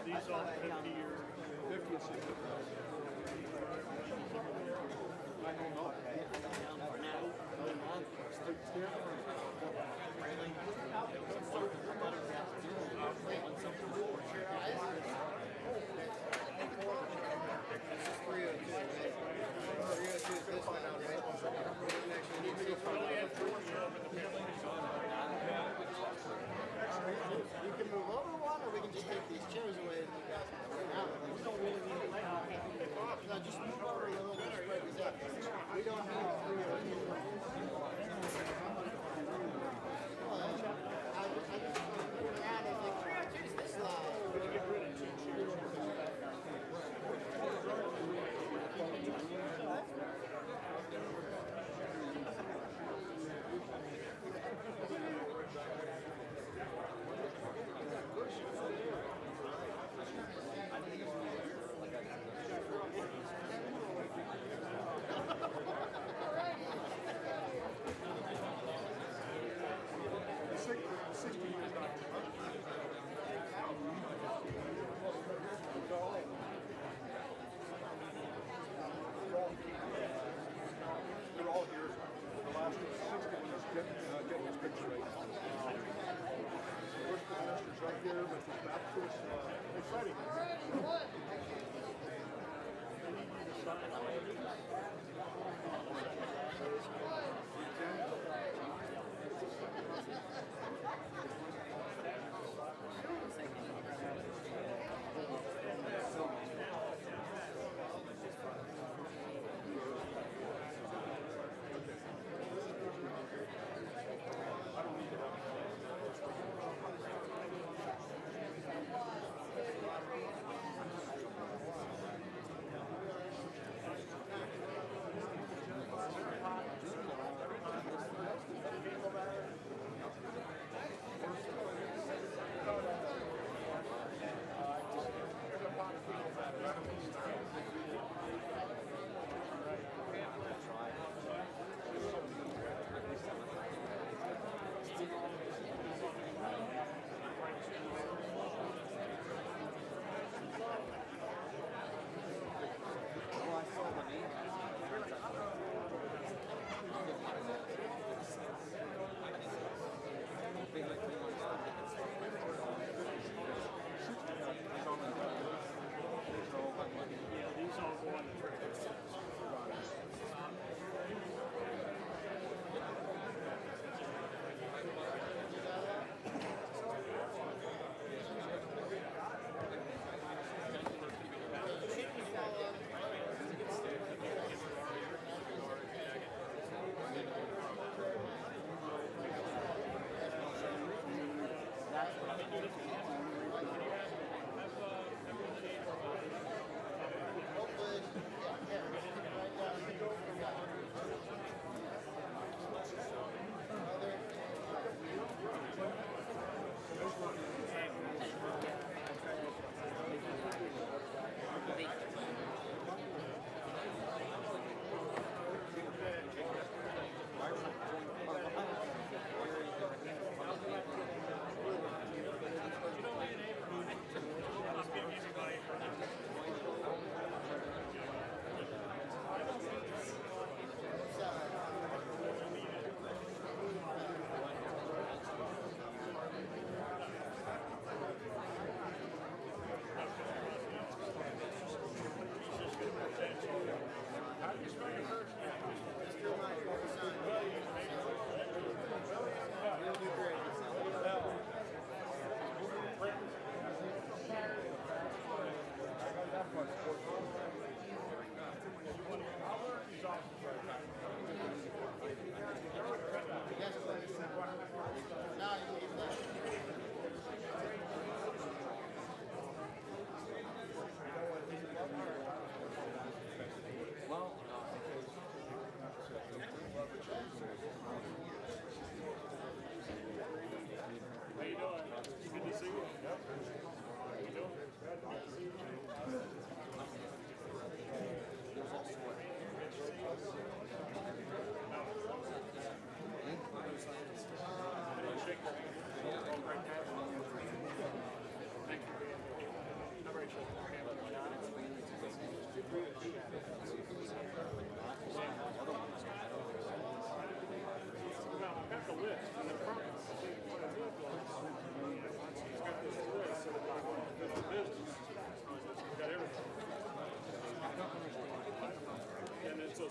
These all 50 years. 50 and 60. I don't know.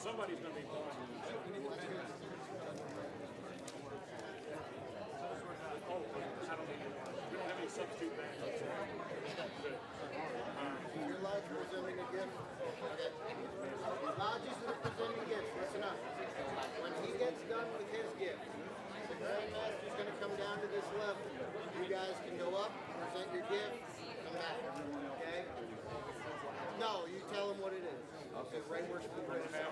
somebody's going to be blind. Oh, I don't need it. We don't have any substitute bags. Your lodge presenting a gift. Okay. Lodges that are presenting gifts, listen up. When he gets done with his gift, the Grand Master is going to come down to this level. You guys can go up, present your gift, come back. Okay? No, you tell him what it is. Okay, right worshipful Grand Master,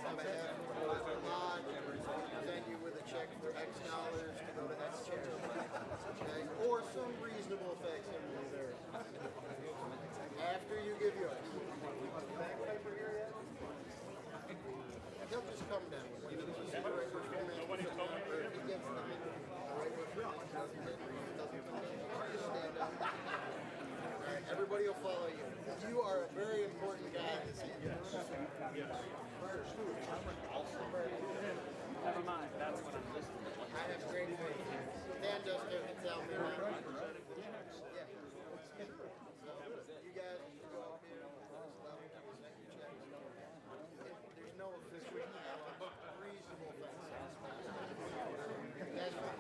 on behalf of the lodge, present you with a check for X dollars to go to X charity. Okay? Or some reasonable facsimile there. After you give yours. Bagpiper here yet? He'll just come down with it. Nobody told me. If he gets them in, right doesn't come down. Just stand up. All right, everybody will follow you. You are a very important guy in this age. Never mind, that's what I'm listening to. I have great faith. Dan does too. It's out there. Yeah. So, you guys can go up here. Present your checks. There's no official reasonable things. That's fine.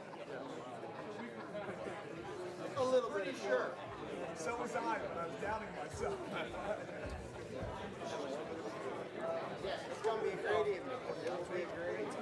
A little bit, sure. So was I, but I was doubting myself. Yeah, it's going to be a great evening. It will be a great evening.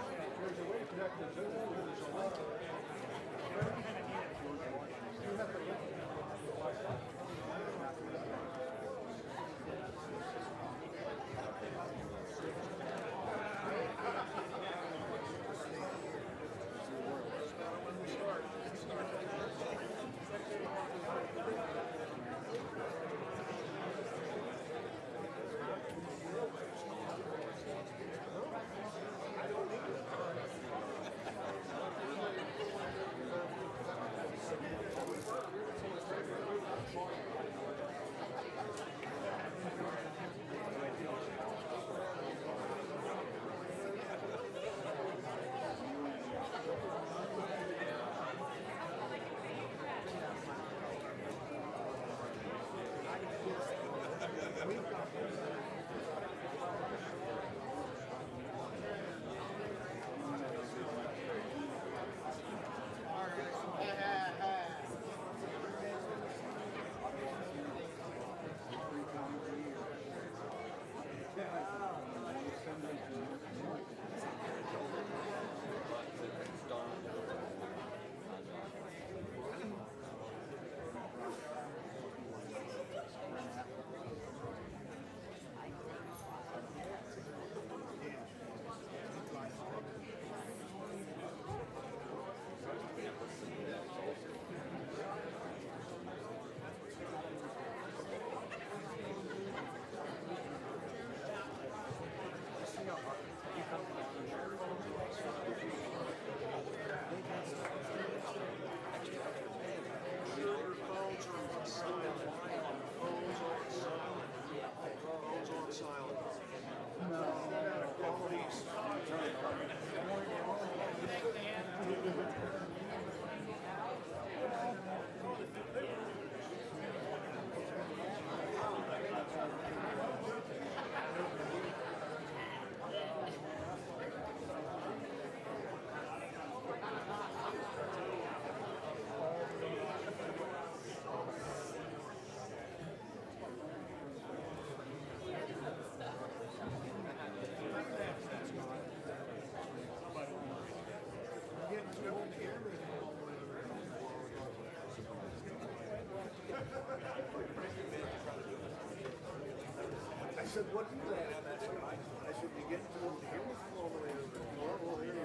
I said, what do you have? I said, you get to the here all the way over. Oh, here.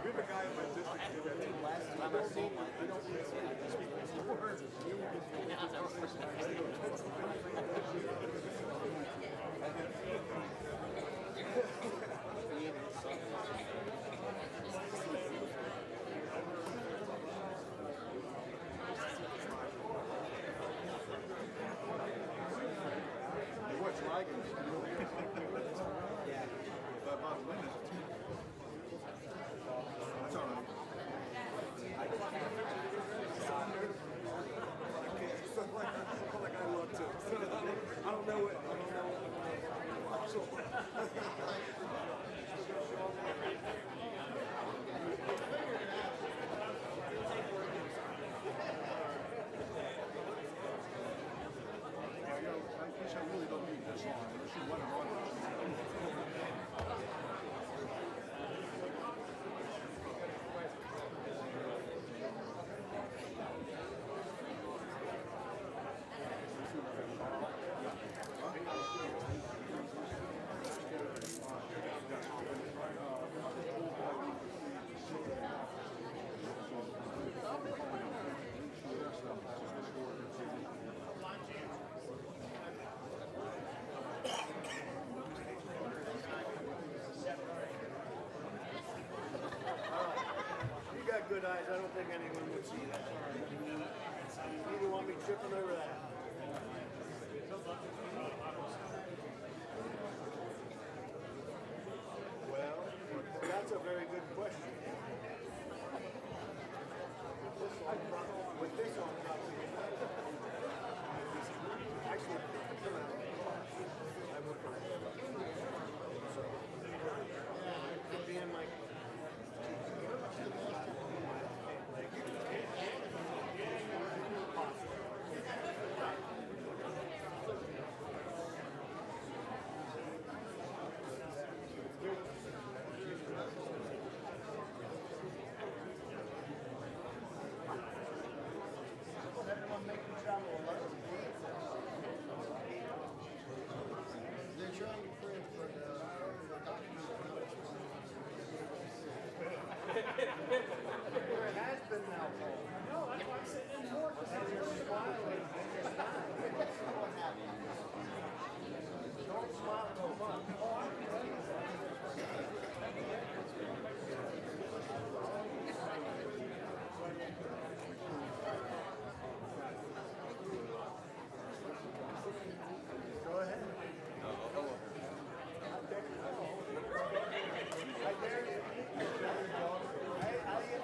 You're the guy in my district. Last time I saw one, I don't think like it. But about the women, that's all right. I love to. I don't know it. I guess I really don't need this long. I should want it on. You got good eyes. I don't think anyone would see that. You don't want me tripping over that. Well, that's a very good question. With this one, probably. Actually, come out. I will come out. So, could be in my. They're trying to print for the document. Where it has been now, Paul. No, that's why I said in more, because you're smiling and you're smiling. What happened? Don't smile so much. Oh, I'm Go ahead. Right there. Hey, how do you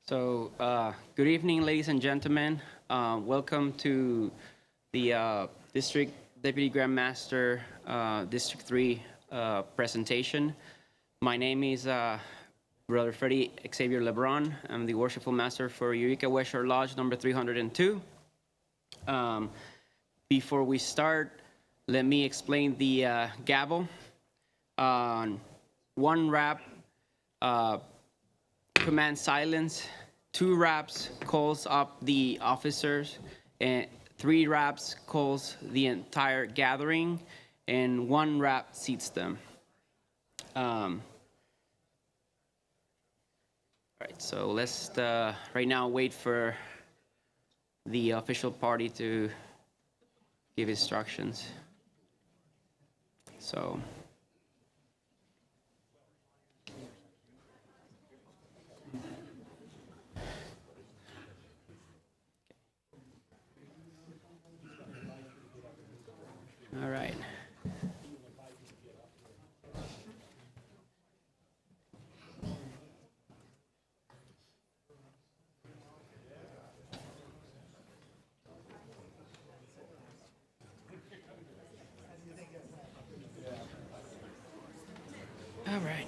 So, good evening, ladies and gentlemen. Welcome to the District Deputy Grand Master District 3 presentation. My name is Brother Freddie Xavier Lebron. I'm the Worshipful Master for Eureka-West Lodge number 302. Before we start, let me explain the gavel. One rap commands silence, 2 raps calls up the officers, and 3 raps calls the entire gathering, and 1 rap seats them. All right, so let's right now wait for the official party to give instructions. So. All right. All right.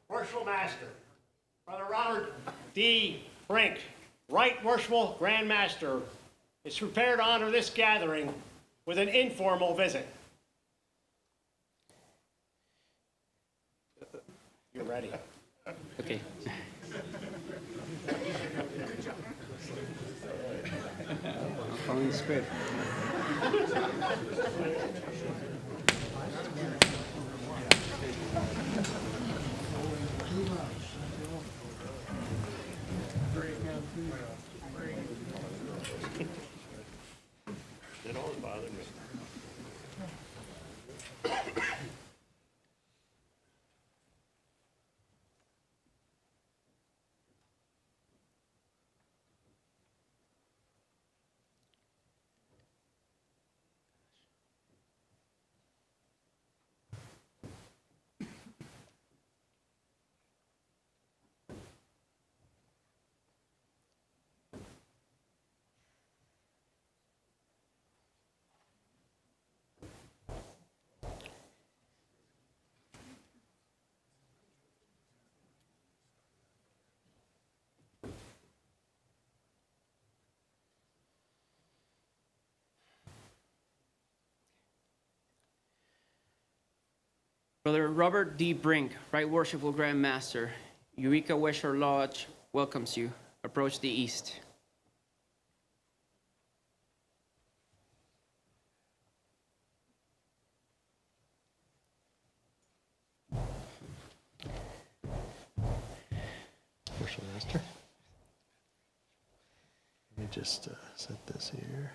Worshipful Master, Brother Robert D. Brink, Right Worshipful Grand Master, is prepared to honor this gathering with an informal visit. You're ready. Okay. I'm following the script. It always bothered me. Brother Robert D. Brink, Right Worshipful Grand Master, Eureka-West Lodge welcomes you. Approach the east. Worship Master. Let me just set this here.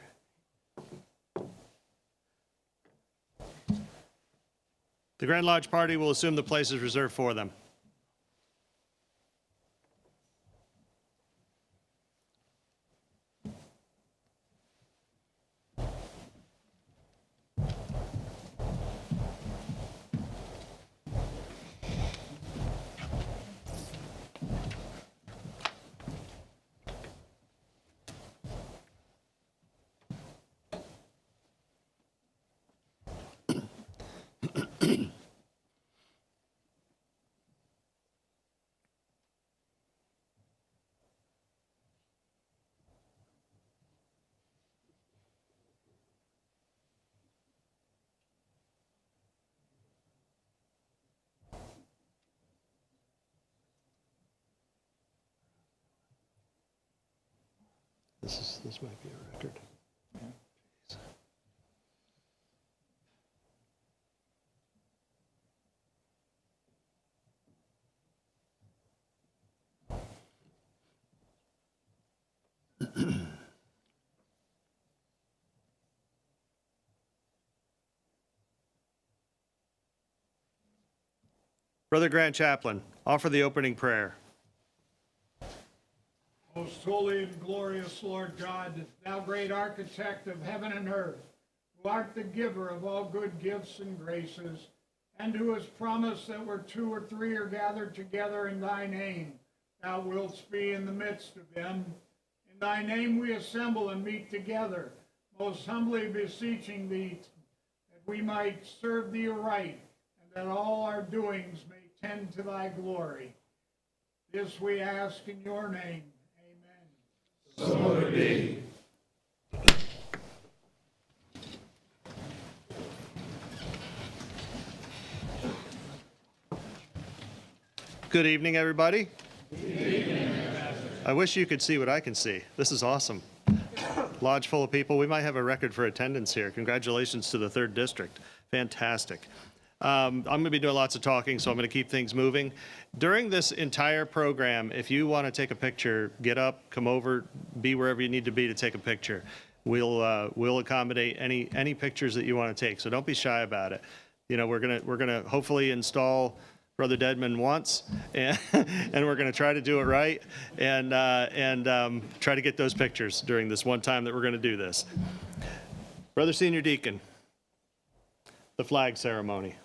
The Grand Lodge party will assume the place is reserved for them. This might be a record. Brother Grand Chaplain, offer the opening prayer. Most holy and glorious Lord God, thou great architect of heaven and earth, who art the giver of all good gifts and graces, and who has promised that where 2 or 3 are gathered together in thy name, thou wilt be in the midst of them. In thy name we assemble and meet together, most humbly beseeching thee that we might serve thee aright, and that all our doings may tend to thy glory. This we ask in your name. Amen. So would it be. Good evening, everybody. Good evening. I wish you could see what I can see. This is awesome. Lodge full of people. We might have a record for attendance here. Congratulations to the 3rd District. Fantastic. I'm going to be doing lots of talking, so I'm going to keep things moving. During this entire program, if you want to take a picture, get up, come over, be wherever you need to be to take a picture. We'll accommodate any pictures that you want to take, so don't be shy about it. You know, we're gonna hopefully install Brother Dedman once, and we're going to try to do it right, and try to get those pictures during this one time that we're going to do this. Brother Senior Deacon, the flag ceremony.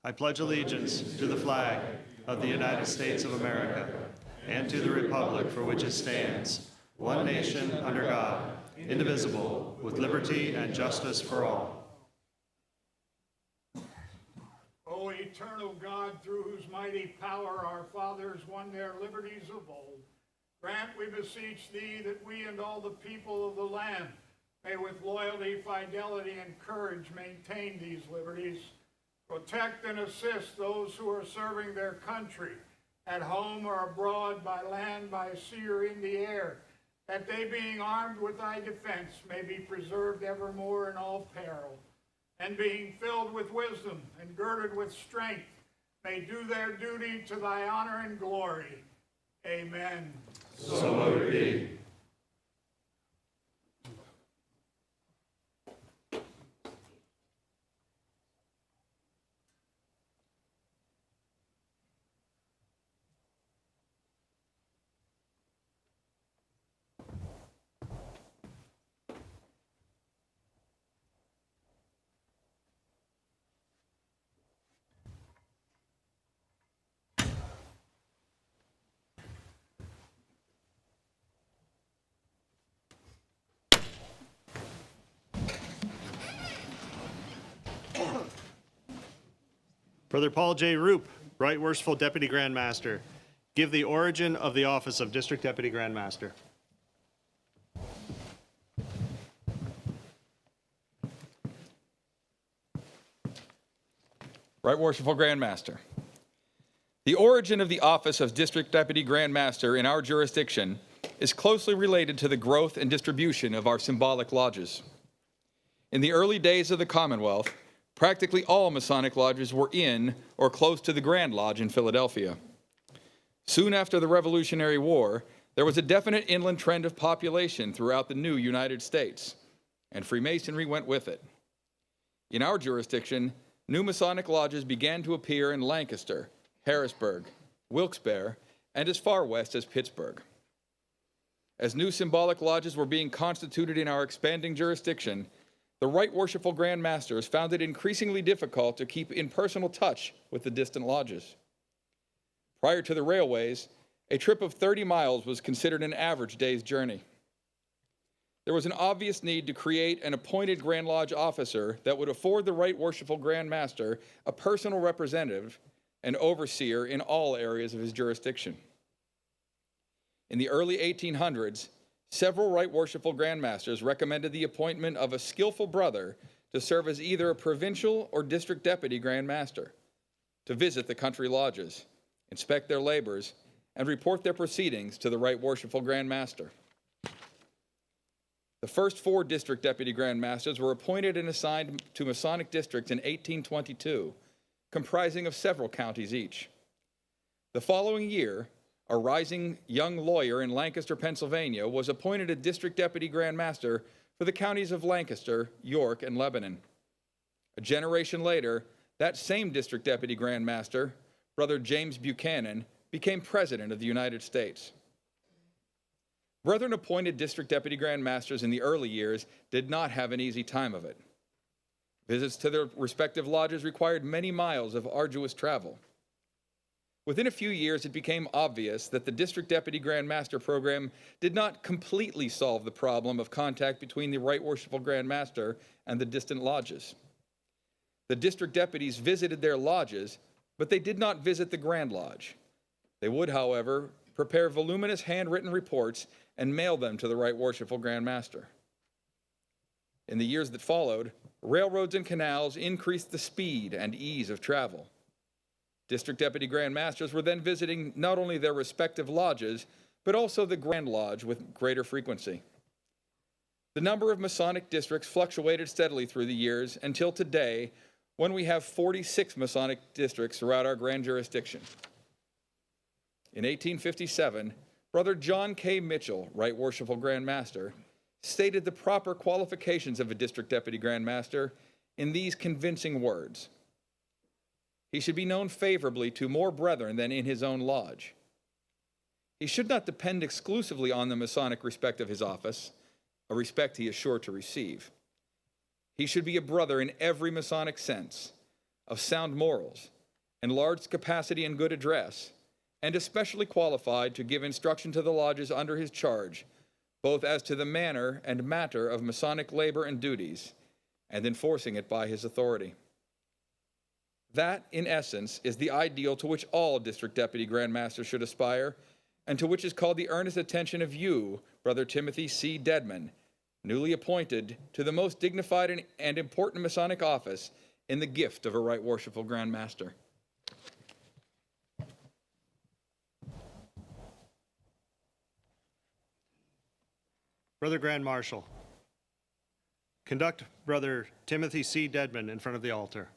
I pledge allegiance to the flag of the United States of America and to the republic for which it stands, one nation under God, indivisible, with liberty and justice for all. O eternal God, through whose mighty power our fathers won their liberties of old, grant, we beseech thee, that we and all the people of the land may with loyalty, fidelity, and courage maintain these liberties. Protect and assist those who are serving their country at home or abroad, by land, by sea, or in the air, that they, being armed with thy defense, may be preserved evermore in all peril, and being filled with wisdom and girded with strength, may do their duty to thy honor and glory. Amen. So would it be. Brother Paul J. Roop, Right Worshipful Deputy Grand Master, give the origin of the office of District Deputy Grand Master. Right Worshipful Grand Master. The origin of the office of District Deputy Grand Master in our jurisdiction is closely related to the growth and distribution of our symbolic lodges. In the early days of the Commonwealth, practically all Masonic lodges were in or close to the Grand Lodge in Philadelphia. Soon after the Revolutionary War, there was a definite inland trend of population throughout the new United States, and Freemasonry went with it. In our jurisdiction, new Masonic lodges began to appear in Lancaster, Harrisburg, Wilkes-Barre, and as far west as Pittsburgh. As new symbolic lodges were being constituted in our expanding jurisdiction, the Right Worshipful Grand Masters found it increasingly difficult to keep in personal touch with the distant lodges. Prior to the railways, a trip of 30 miles was considered an average day's journey. there was an obvious need to create an appointed Grand Lodge officer that would afford the Right Worshipful Grand Master a personal representative and overseer in all areas of his jurisdiction. In the early 1800s, several Right Worshipful Grand Masters recommended the appointment of a skillful brother to serve as either a provincial or district deputy Grand Master, to visit the country lodges, inspect their labors, and report their proceedings to the Right Worshipful Grand Master. The first 4 district deputy Grand Masters were appointed and assigned to Masonic districts in 1822, comprising of several counties each. The following year, a rising young lawyer in Lancaster, Pennsylvania, was appointed a district deputy Grand Master for the counties of Lancaster, York, and Lebanon. A generation later, that same district deputy Grand Master, Brother James Buchanan, became President of the United States. Brethren appointed district deputy Grand Masters in the early years did not have an easy time of it. Visits to their respective lodges required many miles of arduous travel. Within a few years, it became obvious that the District Deputy Grand Master program did not completely solve the problem of contact between the Right Worshipful Grand Master and the distant lodges. The district deputies visited their lodges, but they did not visit the Grand Lodge. They would, however, prepare voluminous handwritten reports and mail them to the Right Worshipful Grand Master. In the years that followed, railroads and canals increased the speed and ease of travel. District Deputy Grand Masters were then visiting not only their respective lodges, but also the Grand Lodge with greater frequency. The number of Masonic districts fluctuated steadily through the years until today, when we have 46 Masonic districts throughout our grand jurisdiction. In 1857, Brother John K. Mitchell, Right Worshipful Grand Master, stated the proper qualifications of a District Deputy Grand Master in these convincing words: he should be known favorably to more brethren than in his own lodge. He should not depend exclusively on the Masonic respect of his office, a respect he is sure to receive. He should be a brother in every Masonic sense, of sound morals, enlarged capacity and good address, and especially qualified to give instruction to the lodges under his charge, both as to the manner and matter of Masonic labor and duties, and enforcing it by his authority. That, in essence, is the ideal to which all District Deputy Grand Masters should aspire, and to which is called the earnest attention of you, Brother Timothy C. Dedman, newly appointed to the most dignified and important Masonic office in the gift of a Right Worshipful Grand Master. Brother Grand Marshal, conduct Brother Timothy C. Dedman in front of the altar.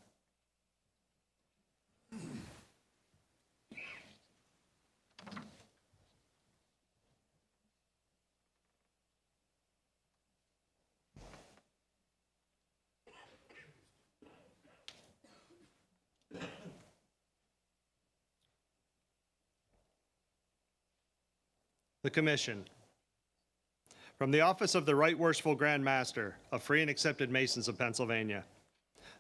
The Commission. From the office of the Right Worshipful Grand Master of Free and Accepted Masons of Pennsylvania,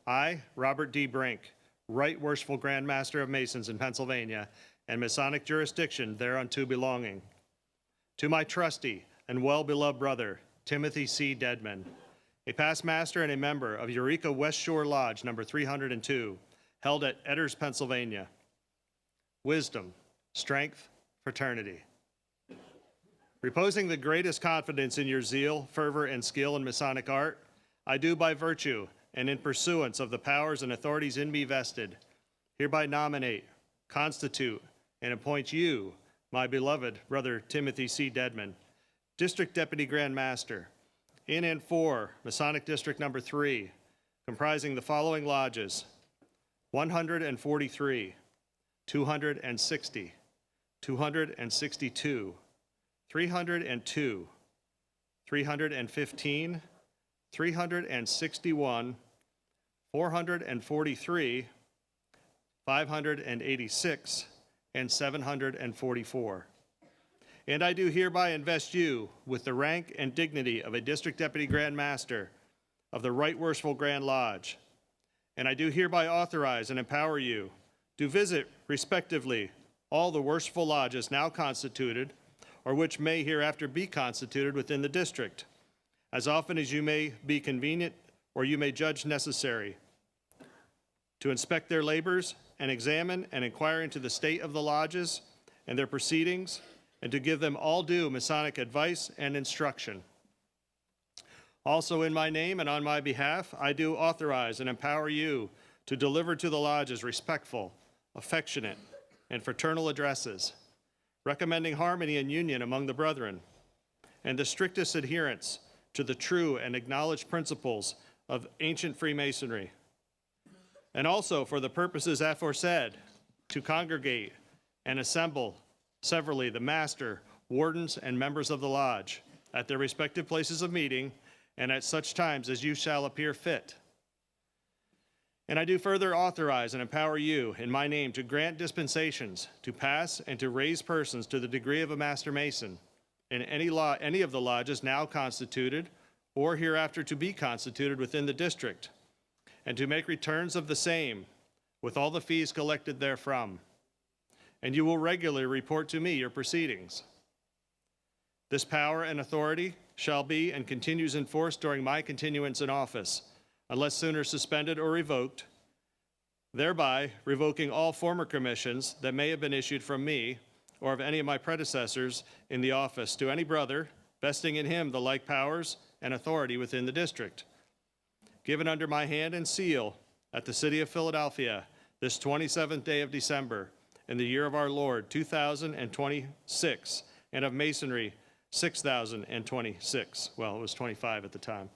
I, Robert D. Brink, Right Worshipful Grand Master of Masons in Pennsylvania and Masonic jurisdiction thereunto belonging, to my trusty and well-beloved brother, Timothy C. Dedman, a past master and a member of Eureka-West Shore Lodge number 302, held at Edders, Pennsylvania. Wisdom, strength, fraternity. Reposing the greatest confidence in your zeal, fervor, and skill in Masonic art, I do by virtue and in pursuance of the powers and authorities in me vested, hereby nominate, constitute, and appoint you, my beloved brother Timothy C. Dedman, District Deputy Grand Master, in and for Masonic District number 3, comprising the following lodges: 143, 260, 262, 302, 315, 361, 443, 586, and 744. And I do hereby invest you with the rank and dignity of a District Deputy Grand Master of the Right Worshipful Grand Lodge. And I do hereby authorize and empower you to visit, respectively, all the worshipful lodges now constituted or which may hereafter be constituted within the district, as often as you may be convenient or you may judge necessary, to inspect their labors and examine and inquire into the state of the lodges and their proceedings, and to give them all due Masonic advice and instruction. Also in my name and on my behalf, I do authorize and empower you to deliver to the lodges respectful, affectionate, and fraternal addresses, recommending harmony and union among the brethren, and the strictest adherence to the true and acknowledged principles of ancient Freemasonry. And also for the purposes aforesaid, to congregate and assemble severally the master, wardens, and members of the lodge at their respective places of meeting and at such times as you shall appear fit. And I do further authorize and empower you in my name to grant dispensations to pass and to raise persons to the degree of a Master Mason in any of the lodges now constituted or hereafter to be constituted within the district, and to make returns of the same with all the fees collected therefrom. And you will regularly report to me your proceedings. This power and authority shall be and continues in force during my continuance in office, unless sooner suspended or revoked, thereby revoking all former commissions that may have been issued from me or of any of my predecessors in the office to any brother, vesting in him the like powers and authority within the district. Given under my hand and seal at the city of Philadelphia this 27th day of December in the year of our Lord 2026, and of Masonry 6026. Well, it was 25 at the time.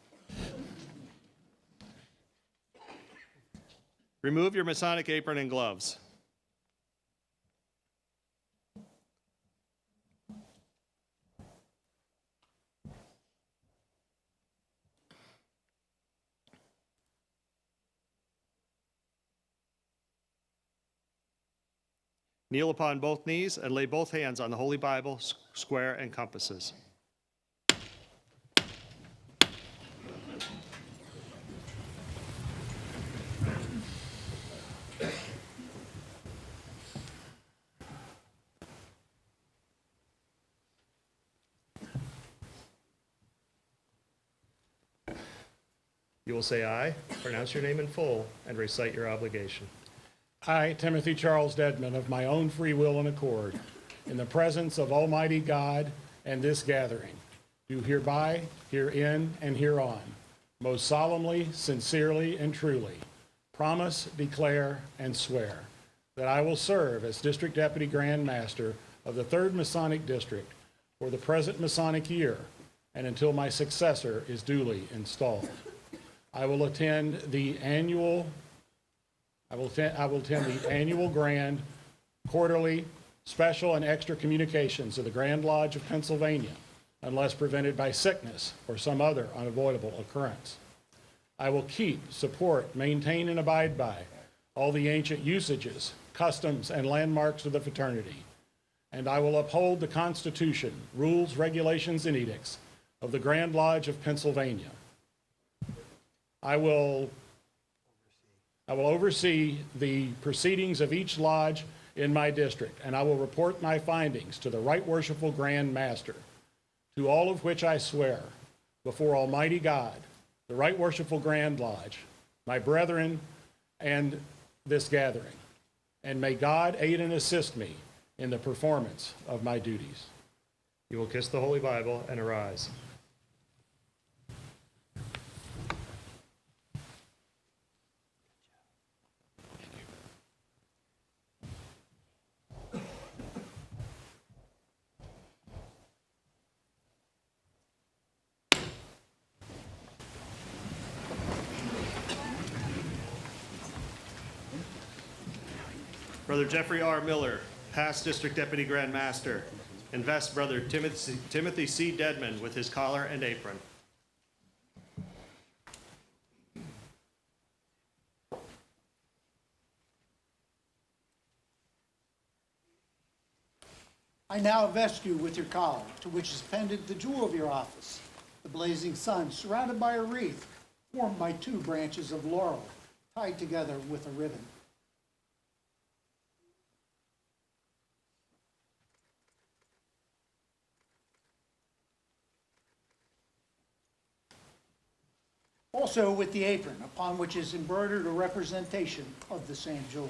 Remove your Masonic apron and gloves. Kneel upon both knees and lay both hands on the Holy Bible, square, and compasses. You will say aye, pronounce your name in full, and recite your obligation. I, Timothy Charles Dedman, of my own free will and accord, in the presence of Almighty God and this gathering, do hereby, herein, and hereon, most solemnly, sincerely, and truly, promise, declare, and swear that I will serve as District Deputy Grand Master of the 3rd Masonic District for the present Masonic year and until my successor is duly installed. I will attend the annual grand, quarterly, special, and extra communications of the Grand Lodge of Pennsylvania, unless prevented by sickness or some other unavoidable occurrence. I will keep, support, maintain, and abide by all the ancient usages, customs, and landmarks of the fraternity, and I will uphold the Constitution, rules, regulations, and edicts of the Grand Lodge of Pennsylvania. I will oversee the proceedings of each lodge in my district, and I will report my findings to the Right Worshipful Grand Master, to all of which I swear before Almighty God, the Right Worshipful Grand Lodge, my brethren, and this gathering. And may God aid and assist me in the performance of my duties. You will kiss the Holy Bible and arise. Brother Jeffrey R. Miller, past District Deputy Grand Master, invest Brother Timothy C. Dedman with his collar and apron. I now vest you with your collar, to which is pendant the jewel of your office, the blazing sun, surrounded by a wreath, formed by 2 branches of laurel, tied together with a ribbon. Also with the apron, upon which is embroidered a representation of the same jewel.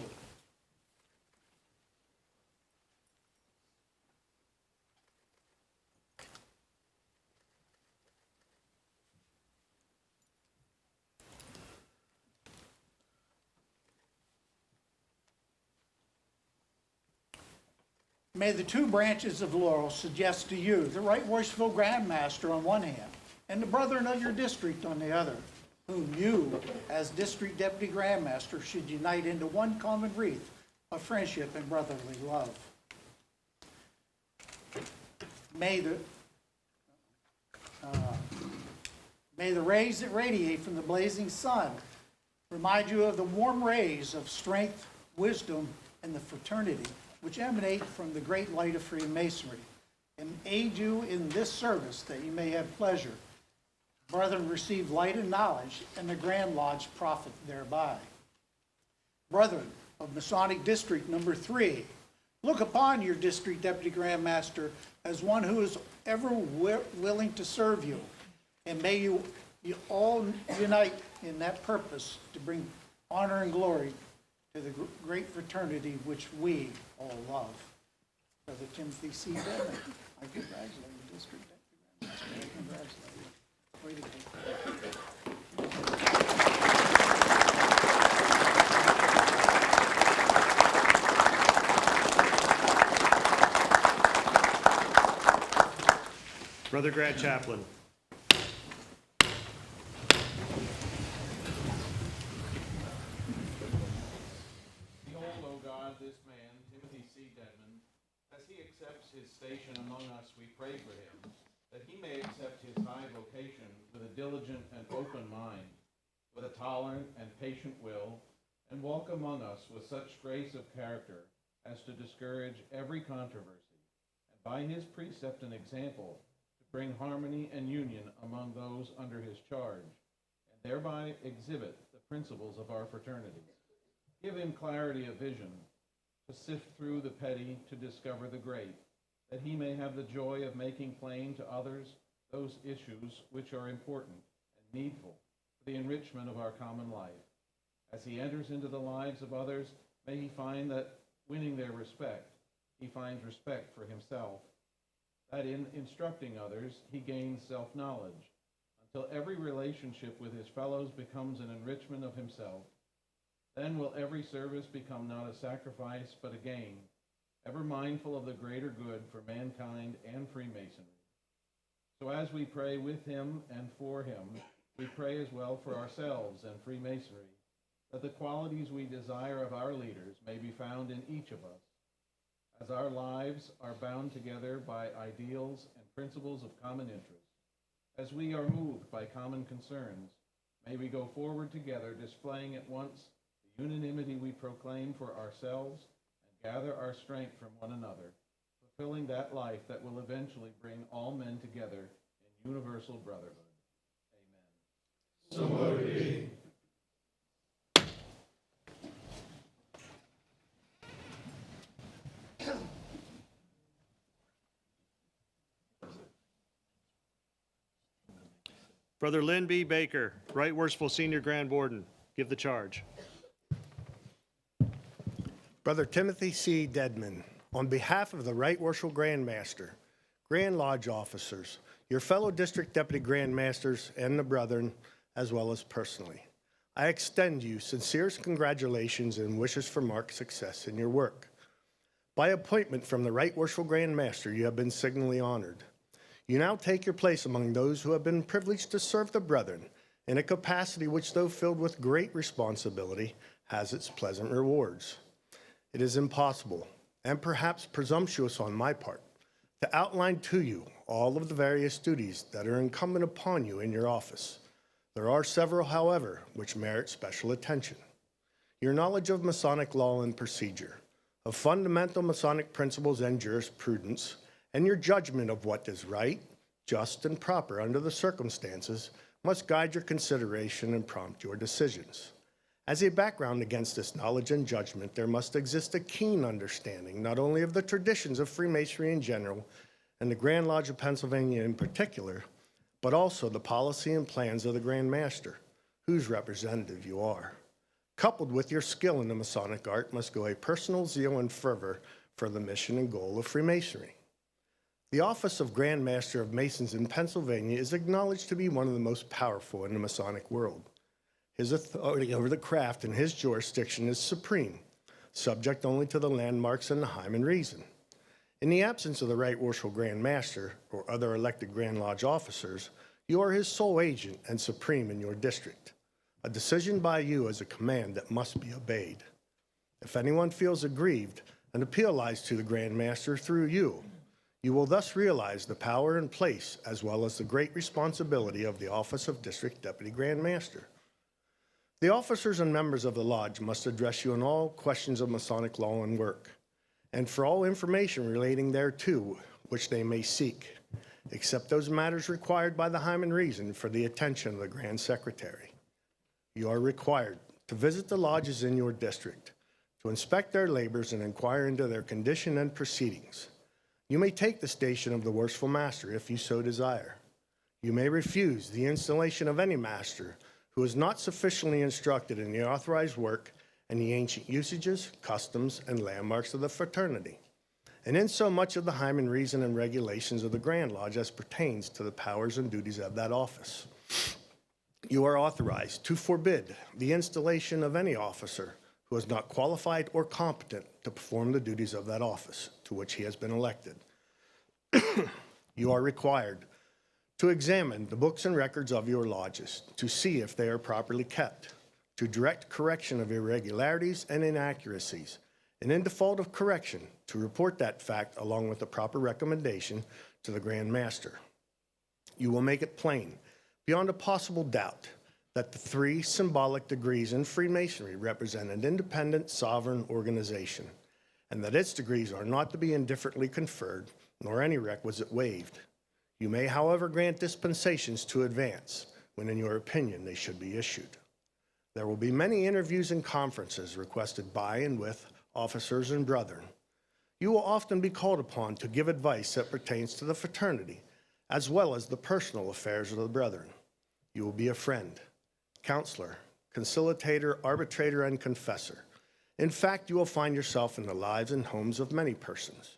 May the two branches of laurel suggest to you the Right Worshipful Grand Master on one hand, and the brethren of your district on the other, whom you, as District Deputy Grand Master, should unite into one common wreath of friendship and brotherly love. May the rays that radiate from the blazing sun remind you of the warm rays of strength, wisdom, and the fraternity which emanate from the great light of Freemasonry, and aid you in this service that you may have pleasure. Brethren, receive light and knowledge, and the Grand Lodge profit thereby. Brethren of Masonic District Number 3, look upon your District Deputy Grand Master as one who is ever willing to serve you, and may you all unite in that purpose to bring honor and glory to the great fraternity which we all love. Brother Timothy C. Dedman, I congratulate you, District Deputy Grand Master. I congratulate you. Way to go. Brother Grant Chaplain. This man, Timothy C. Dedman, as he accepts his station among us, we pray for him, that he may accept his high vocation with a diligent and open mind, with a tolerant and patient will, and walk among us with such grace of character as to discourage every controversy, and by his precept and example, to bring harmony and union among those under his charge, and thereby exhibit the principles of our fraternity. Give him clarity of vision, to sift through the petty to discover the great, that he may have the joy of making plain to others those issues which are important and needful for the enrichment of our common life. As he enters into the lives of others, may he find that winning their respect, he finds respect for himself, that in instructing others, he gains self-knowledge, until every relationship with his fellows becomes an enrichment of himself. Then will every service become not a sacrifice, but a gain, ever mindful of the greater good for mankind and Freemasonry. So as we pray with him and for him, we pray as well for ourselves and Freemasonry, that the qualities we desire of our leaders may be found in each of us. As our lives are bound together by ideals and principles of common interest, as we are moved by common concerns, may we go forward together, displaying at once unanimity we proclaim for ourselves and gather our strength from one another, fulfilling that life that will eventually bring all men together in universal brotherhood. Amen. So let it be. Brother Lynn B. Baker, Right Worshipful Senior Grand Warden, give the charge. Brother Timothy C. Dedman, on behalf of the Right Worshipful Grand Master, Grand Lodge officers, your fellow District Deputy Grand Masters, and the brethren, as well as personally, I extend you sincerest congratulations and wishes for marked success in your work. By appointment from the Right Worshipful Grand Master, you have been signally honored. You now take your place among those who have been privileged to serve the brethren in a capacity which, though filled with great responsibility, has its pleasant rewards. It is impossible, and perhaps presumptuous on my part, to outline to you all of the various duties that are incumbent upon you in your office. There are several, however, which merit special attention. Your knowledge of Masonic law and procedure, of fundamental Masonic principles and jurisprudence, and your judgment of what is right, just, and proper under the circumstances must guide your consideration and prompt your decisions. As a background against this knowledge and judgment, there must exist a keen understanding not only of the traditions of Freemasonry in general and the Grand Lodge of Pennsylvania in particular, but also the policy and plans of the Grand Master, whose representative you are. Coupled with your skill in the Masonic art must go a personal zeal and fervor for the mission and goal of Freemasonry. The office of Grand Master of Masons in Pennsylvania is acknowledged to be one of the most powerful in the Masonic world. His authority over the craft and his jurisdiction is supreme, subject only to the landmarks and the hymen reason. In the absence of the Right Worshipful Grand Master or other elected Grand Lodge officers, you are his sole agent and supreme in your district. A decision by you is a command that must be obeyed. If anyone feels aggrieved, an appeal lies to the Grand Master through you. You will thus realize the power and place as well as the great responsibility of the office of District Deputy Grand Master. The officers and members of the Lodge must address you on all questions of Masonic law and work, and for all information relating thereto which they may seek, except those matters required by the hymen reason for the attention of the Grand Secretary. You are required to visit the lodges in your district, to inspect their labors and inquire into their condition and proceedings. You may take the station of the Worshipful Master if you so desire. You may refuse the installation of any master who is not sufficiently instructed in the authorized work and the ancient usages, customs, and landmarks of the fraternity, and in so much of the hymen reason and regulations of the Grand Lodge as pertains to the powers and duties of that office. You are authorized to forbid the installation of any officer who is not qualified or competent to perform the duties of that office to which he has been elected. You are required to examine the books and records of your lodges to see if they are properly kept, to direct correction of irregularities and inaccuracies, and in default of correction, to report that fact along with the proper recommendation to the Grand Master. You will make it plain, beyond a possible doubt, that the 3 symbolic degrees in Freemasonry represent an independent, sovereign organization, and that its degrees are not to be indifferently conferred, nor any requisite waived. You may, however, grant dispensations to advance, when in your opinion they should be issued. There will be many interviews and conferences requested by and with officers and brethren. You will often be called upon to give advice that pertains to the fraternity, as well as the personal affairs of the brethren. You will be a friend, counselor, conciliator, arbitrator, and confessor. In fact, you will find yourself in the lives and homes of many persons.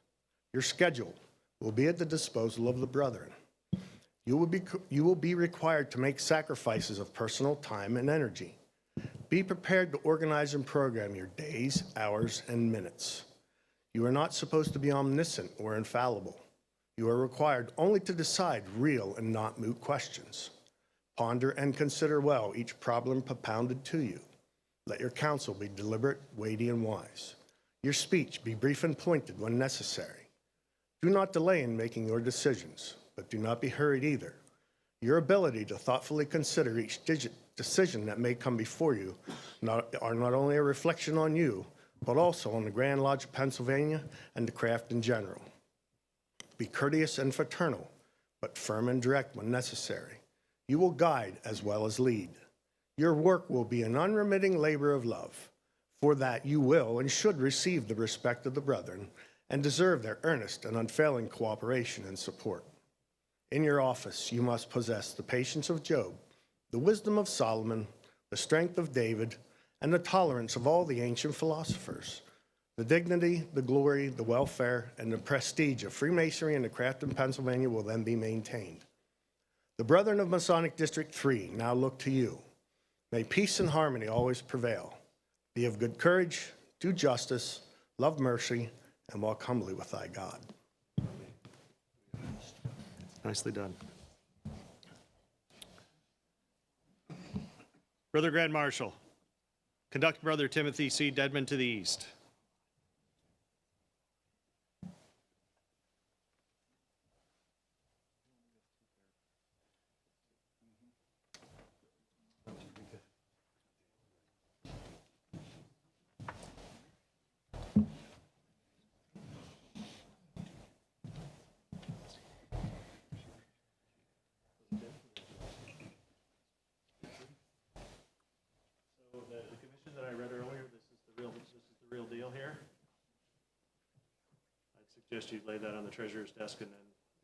Your schedule will be at the disposal of the brethren. You will be required to make sacrifices of personal time and energy. Be prepared to organize and program your days, hours, and minutes. You are not supposed to be omniscient or infallible. You are required only to decide real and not moot questions. Ponder and consider well each problem propounded to you. Let your counsel be deliberate, weighty, and wise. Your speech be brief and pointed when necessary. Do not delay in making your decisions, but do not be hurried either. Your ability to thoughtfully consider each decision that may come before you are not only a reflection on you, but also on the Grand Lodge of Pennsylvania and the craft in general. Be courteous and fraternal, but firm and direct when necessary. You will guide as well as lead. Your work will be an unremitting labor of love. For that you will and should receive the respect of the brethren and deserve their earnest and unfailing cooperation and support. In your office, you must possess the patience of Job, the wisdom of Solomon, the strength of David, and the tolerance of all the ancient philosophers. The dignity, the glory, the welfare, and the prestige of Freemasonry and the craft in Pennsylvania will then be maintained. The brethren of Masonic District 3 now look to you. May peace and harmony always prevail. Be of good courage, do justice, love mercy, and walk humbly with thy God. Nicely done. Brother Grand Marshal, conduct Brother Timothy C. Dedman to the east. The commission that I read earlier, this is the real deal here. I'd suggest you lay that on the treasurer's desk and then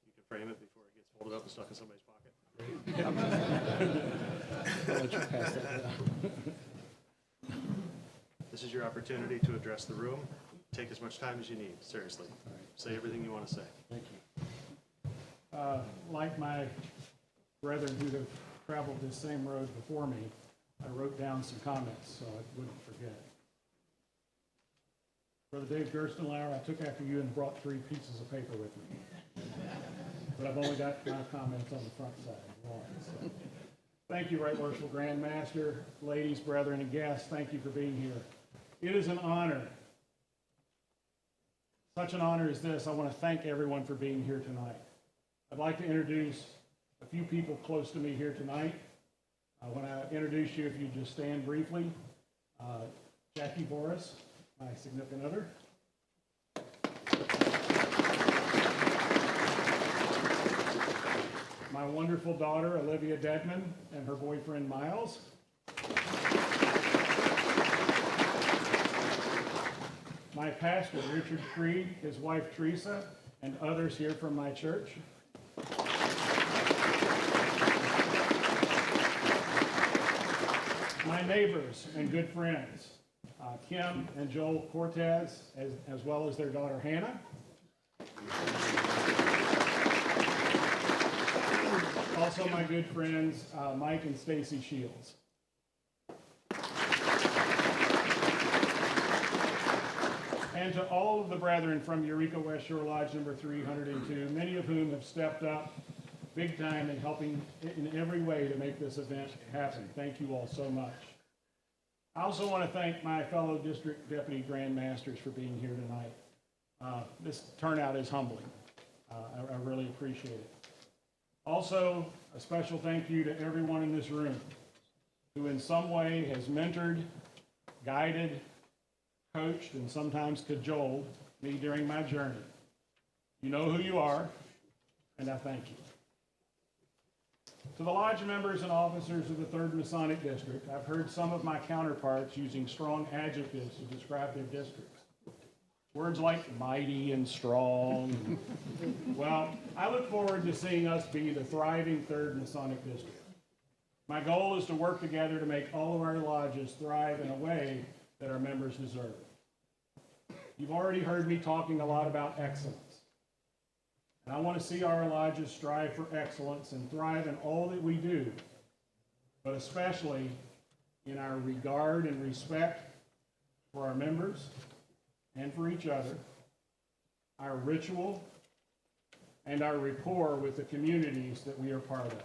you can frame it before it gets folded up and stuck in somebody's pocket. let you pass that down. This is your opportunity to address the room. Take as much time as you need, seriously. Say everything you want to say. Thank you. Like my brethren who have traveled this same road before me, I wrote down some comments so I wouldn't forget. Brother Dave Gerstenlauer, I took after you and brought 3 pieces of paper with me. But I've only got my comments on the front side. So. Thank you, Right Worshipful Grand Master, ladies, brethren, and guests. Thank you for being here. It is an honor. Such an honor as this. I want to thank everyone for being here tonight. I'd like to introduce a few people close to me here tonight. When I introduce you, if you just stand briefly. Jackie Boris, my significant other. My wonderful daughter, Olivia Dedman, and her boyfriend, Miles. My pastor, Richard Creed, his wife, Teresa, and others here from my church. My neighbors and good friends, Kim and Joel Cortez, as well as their daughter, Hannah. Also my good friends, Mike and Stacy Shields. And to all of the brethren from Eureka-West Shore Lodge number 302, many of whom have stepped up big time in helping in every way to make this event happen. Thank you all so much. I also want to thank my fellow district deputy grand masters for being here tonight. This turnout is humbling. I really appreciate it. Also, a special thank you to everyone in this room who in some way has mentored, guided, coached, and sometimes cajoled me during my journey. You know who you are, and I thank you. To the lodge members and officers of the 3rd Masonic District, I've heard some of my counterparts using strong adjectives to describe their districts. Words like mighty and strong. Well, I look forward to seeing us be the thriving 3rd Masonic District. My goal is to work together to make all of our lodges thrive in a way that our members deserve. You've already heard me talking a lot about excellence. And I want to see our lodges strive for excellence and thrive in all that we do, but especially in our regard and respect for our members and for each other, our ritual, and our rapport with the communities that we are part of.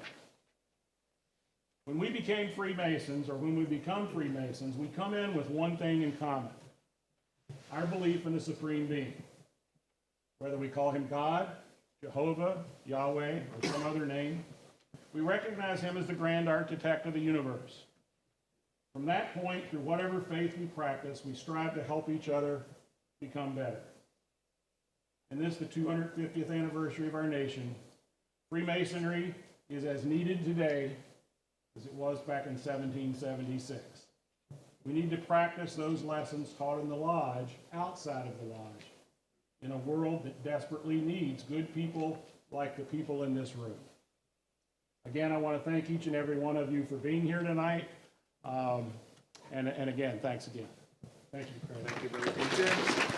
When we became Freemasons, or when we become Freemasons, we come in with one thing in common: our belief in the Supreme Being. Whether we call him God, Jehovah, Yahweh, or some other name, we recognize him as the grand architect of the universe. From that point, through whatever faith we practice, we strive to help each other become better. And this, the 250th anniversary of our nation, Freemasonry is as needed today as it was back in 1776. We need to practice those lessons taught in the lodge outside of the lodge, in a world that desperately needs good people like the people in this room. Again, I want to thank each and every one of you for being here tonight. And again, thanks again. Thank you, Craig. Thank you, Brother DJ.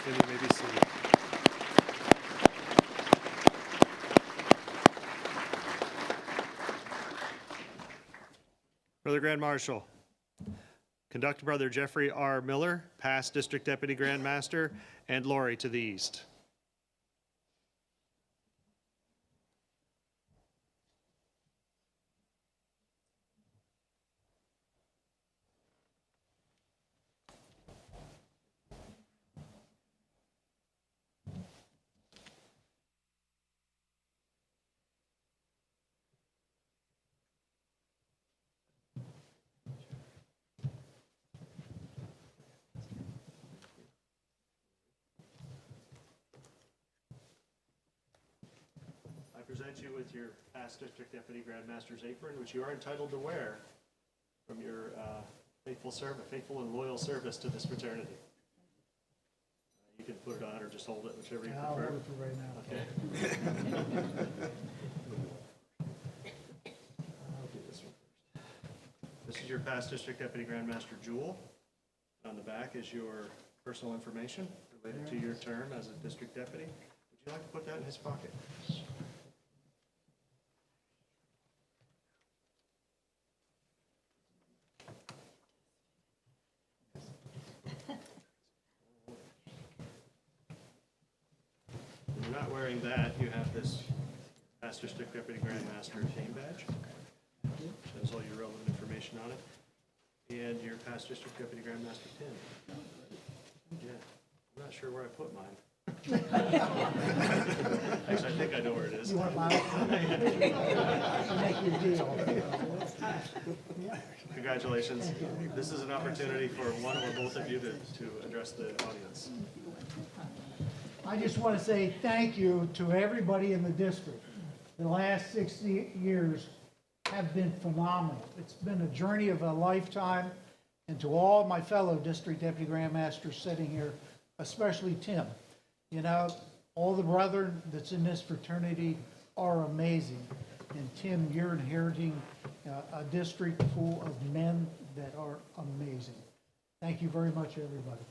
And you may be seated. Brother Grand Marshal, conduct Brother Jeffrey R. Miller, past District Deputy Grand Master, and Lori to the east. I present you with your past District Deputy Grand Master's apron, which you are entitled to wear from your faithful and loyal service to this fraternity. You can put it on or just hold it, whichever you prefer. I'll hold it for right now. Okay. I'll do this one first. This is past District Deputy Grand Master Jewel. On the back is your personal information related to your term as a district deputy. Would you like to put that in his pocket? If you're not wearing that, you have this past District Deputy Grand Master name badge. Shows all your relevant information on it. And your past District Deputy Grand Master pin. Yeah, I'm not sure where I put mine. Actually, I think I know where it is. You want mine? Make your deal. Congratulations. This is an opportunity for one or both of you to address the audience. I just want to say thank you to everybody in the district. The last 60 years have been phenomenal. It's been a journey of a lifetime, and to all my fellow District Deputy Grand Masters sitting here, especially Tim. You know, all the brethren that's in this fraternity are amazing. And Tim, you're inheriting a district full of men that are amazing. Thank you very much, everybody.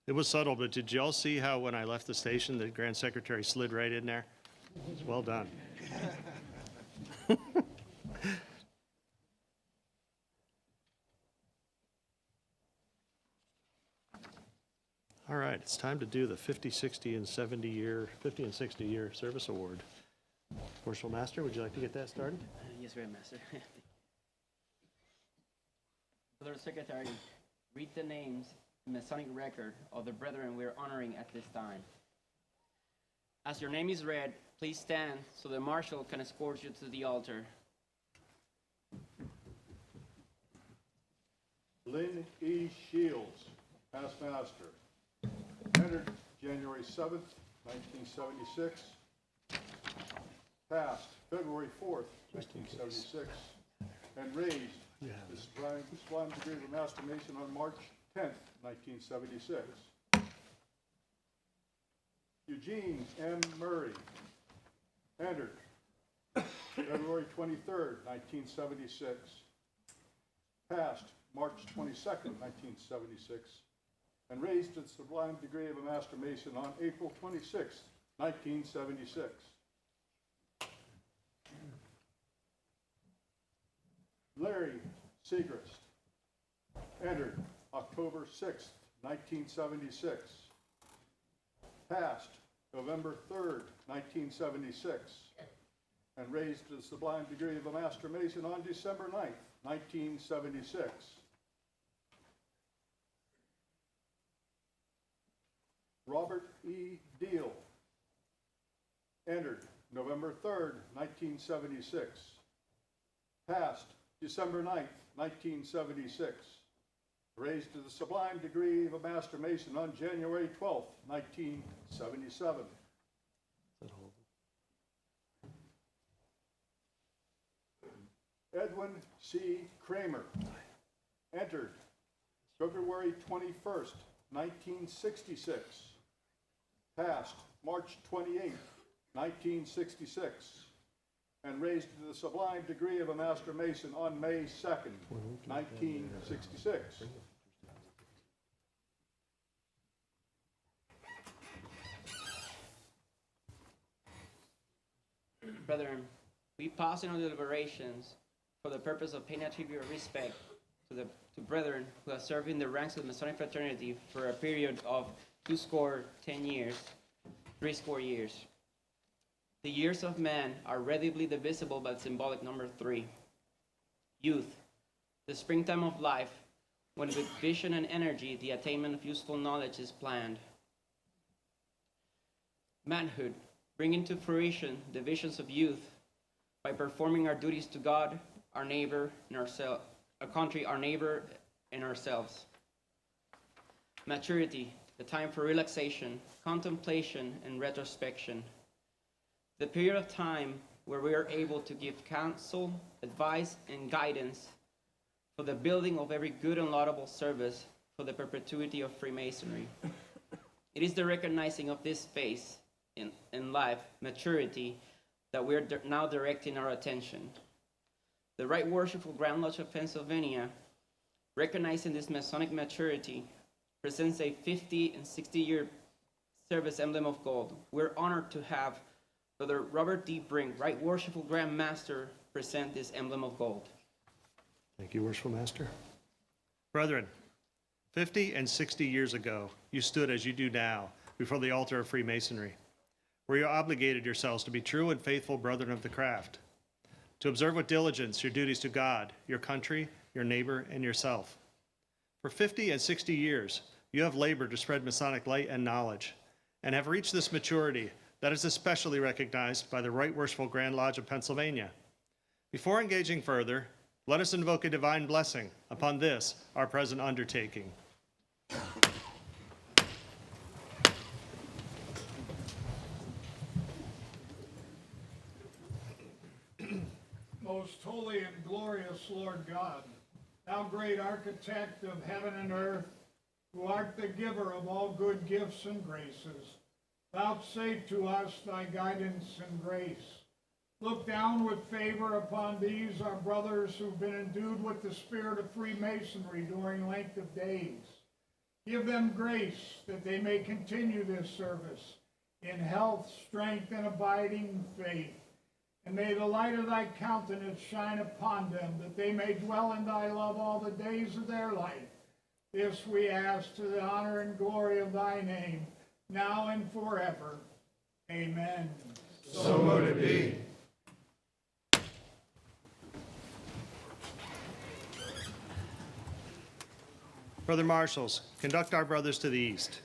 It was subtle, but did y'all see how when I left the station, the Grand Secretary slid right in there? Well done. All right, it's time to do the 50, 60, and 70 year, 50 and 60 year service award. Marshal Master, would you like to get that started? Yes, Grand Master. Brother Secretary, read the names in the Masonic record of the brethren we are honoring at this time. As your name is read, please stand so the marshal can escort you to the altar. Lynn E. Shields, past master. Entered January 7th, 1976. Passed February 4th, 1976. And raised the sublime degree of a Master Mason on March 10th, 1976. Eugene M. Murray. Entered February 23rd, 1976. Passed March 22nd, 1976. And raised to the sublime degree of a Master Mason on April 26th, 1976. Larry Segrist. Entered October 6th, 1976. Passed November 3rd, 1976. And raised to the sublime degree of a Master Mason on December 9th, 1976. Robert E. Deal. Entered November 3rd, 1976. Passed December 9th, 1976. Raised to the sublime degree of a Master Mason on January 12th, 1977. Edwin C. Kramer. Entered February 21st, 1966. Passed March 28th, 1966. And raised to the sublime degree of a Master Mason on May 2nd, 1966. Brethren, we pause in our deliberations for the purpose of paying a tribute of respect to brethren who have served in the ranks of the Masonic fraternity for a period of 70 years. The years of man are readily divisible by the symbolic number 3. Youth, the springtime of life, when with vision and energy the attainment of useful knowledge is planned. Manhood, bringing to fruition the visions of youth by performing our duties to God, our neighbor, and our country, our neighbor, and ourselves. Maturity, the time for relaxation, contemplation, and retrospection. The period of time where we are able to give counsel, advice, and guidance for the building of every good and laudable service for the perpetuity of Freemasonry. It is the recognizing of this phase in life, maturity, that we are now directing our attention. The Right Worshipful Grand Lodge of Pennsylvania, recognizing this Masonic maturity, presents a 50 and 60-year service emblem of gold. We're honored to have Brother Robert D. Brink, Right Worshipful Grand Master, present this emblem of gold. Thank you, Worshipful Master. Brethren, 50 and 60 years ago, you stood as you do now before the altar of Freemasonry, where you obligated yourselves to be true and faithful brethren of the craft, to observe with diligence your duties to God, your country, your neighbor, and yourself. For 50 and 60 years, you have labored to spread Masonic light and knowledge, and have reached this maturity that is especially recognized by the Right Worshipful Grand Lodge of Pennsylvania. Before engaging further, let us invoke a divine blessing upon this, our present undertaking. Most holy and glorious Lord God, thou great architect of heaven and earth, who art the giver of all good gifts and graces, vouchsafe to us thy guidance and grace. Look down with favor upon these, our brothers, who've been endued with the spirit of Freemasonry during length of days. Give them grace that they may continue this service in health, strength, and abiding faith. And may the light of thy countenance shine upon them, that they may dwell in thy love all the days of their life. This we ask to the honor and glory of thy name, now and forever. Amen. So mote it be. Brother Marshals, conduct our brothers to the east.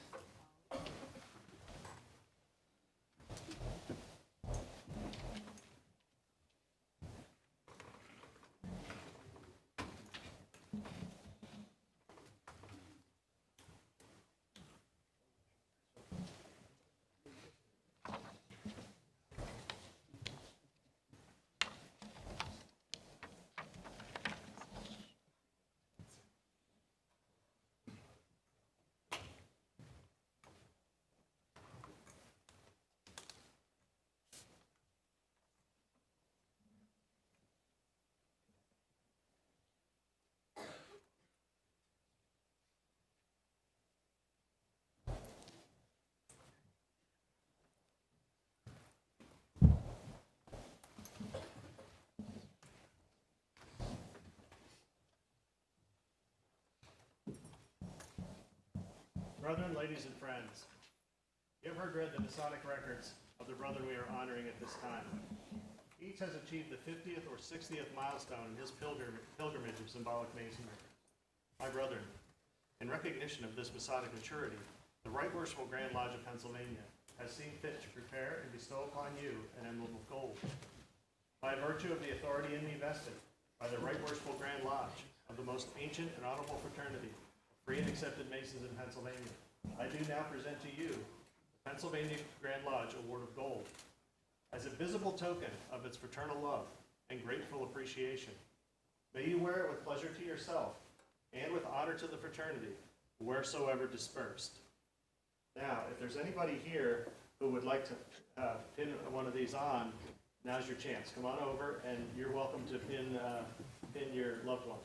Brethren, ladies, and friends, you have read the Masonic records of the brethren we are honoring at this time. Each has achieved the 50th or 60th milestone in his pilgrimage of symbolic Masonry. My brethren, in recognition of this Masonic maturity, the Right Worshipful Grand Lodge of Pennsylvania has seen fit to prepare and bestow upon you an emblem of gold. By virtue of the authority in me vested by the Right Worshipful Grand Lodge of the most ancient and honorable fraternity, free and accepted Masons in Pennsylvania, I do now present to you the Pennsylvania Grand Lodge Award of Gold as a visible token of its fraternal love and grateful appreciation. May you wear it with pleasure to yourself and with honor to the fraternity, wheresoever dispersed. Now, if there's anybody here who would like to pin one of these on, now's your chance. Come on over, and you're welcome to pin your loved one.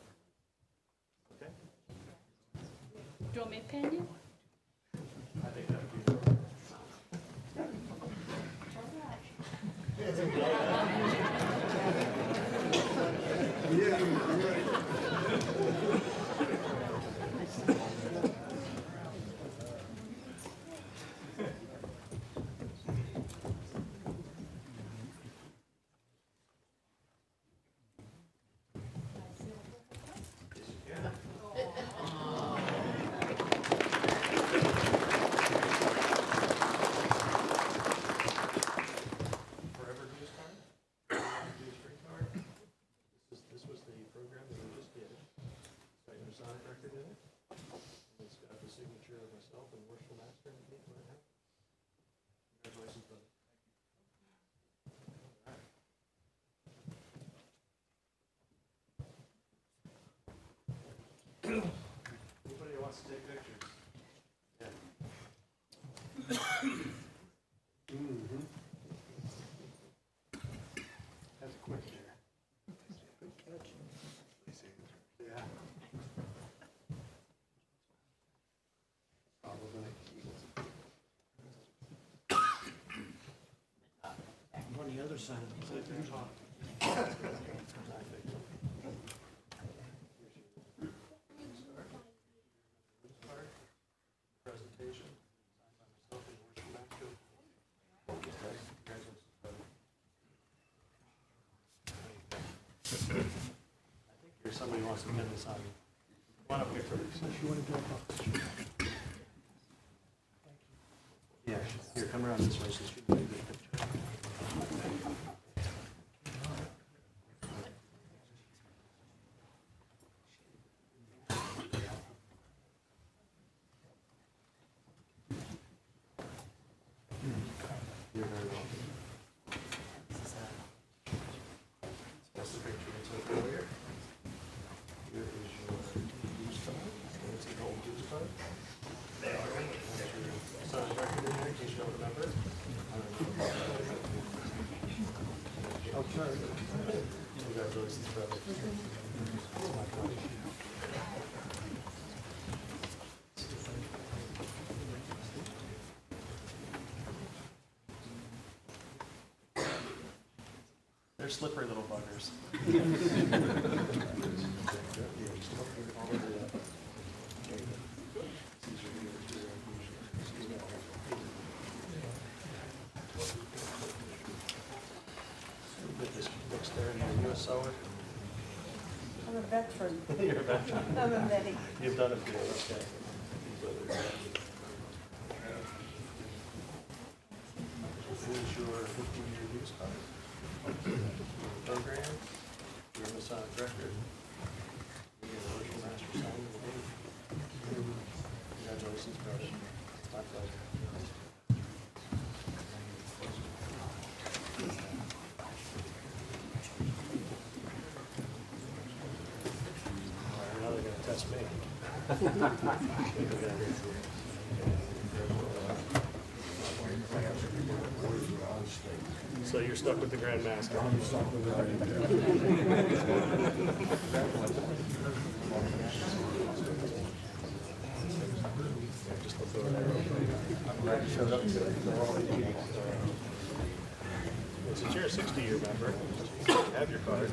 Okay? Do you want me to pin you? I think that would be That's quick there. Good catch. Yeah. Probably. On the other side of the top. Presentation. I think there's somebody who wants to pin this on. Come on up here, please. Yeah, here, come around this way. So you can get a good picture. You're very welcome. That's the picture that's up there. Here is your use card. It's an old use card. There. There's your son's record in there, in case you don't remember. Okay. Congratulations, brother. That's my card. They're slippery little buggers. Put this books there, and you're a sewer. I'm a veteran. You're a veteran. I'm a medic. You've done it before, okay. Here's your 15-year use card. Program, your Masonic record. You get a virtual master sign of the date. Congratulations, brother. My pleasure. All right, now they're going to test me. So you're stuck with the Grand Master. I'm stuck with the Grand Since you're a 60-year member, have your card.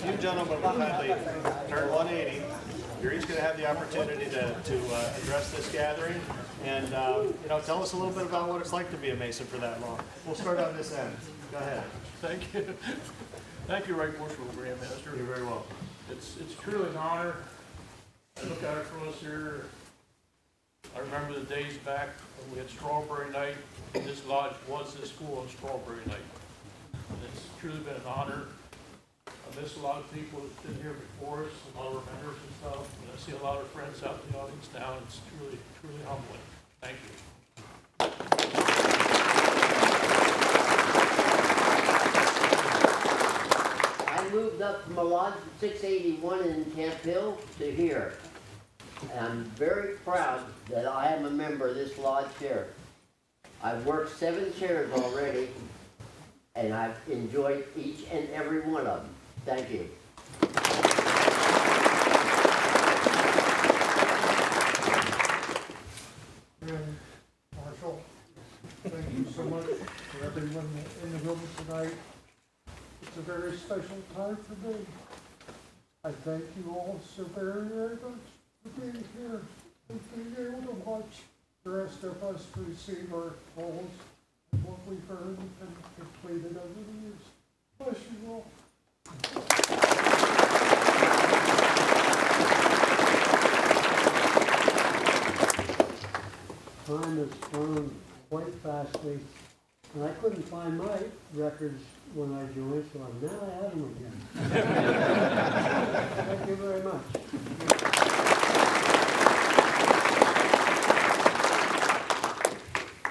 You gentlemen will kindly turn 180. You're each going to have the opportunity to address this gathering and tell us a little bit about what it's like to be a Mason for that long. We'll start on this end. Go ahead. Thank you. Thank you, Right Worshipful Grand Master. You're very welcome. It's truly an honor. I look at it from us here. I remember the days back when we had Strawberry Night, and this lodge was the school on Strawberry Night. And it's truly been an honor. I miss a lot of people who've been here before us, a lot of our members and stuff. And I see a lot of friends out in the audience now, and it's truly, truly humbling. Thank you. I moved up from a lodge at 681 in Camp Hill to here. And I'm very proud that I am a member of this lodge here. I've worked 7 chairs already, and I've enjoyed each and every one of them. Thank you. everyone in the room tonight. It's a very special time for me. I thank you all so very, very much for being here and being able to watch the rest of us receive our calls and what we've earned and completed over the years. Bless you all. Time has flown quite fastly, and I couldn't find my records when I joined, so now I have them again. Thank you very much.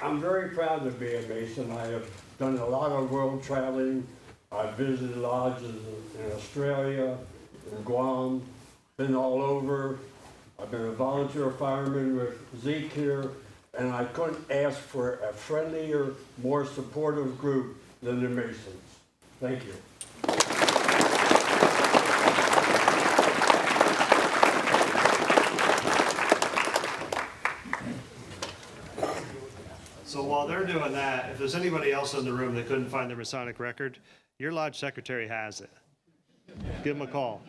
I'm very proud to be a Mason. I have done a lot of world traveling. I've visited lodges in Australia, in Guam, been all over. I've been a volunteer fireman with Zeke here, and I couldn't ask for a friendlier, more supportive group than the Masons. Thank you. So while they're doing that, if there's anybody else in the room that couldn't find their Masonic record, your lodge secretary has it. Give him a call.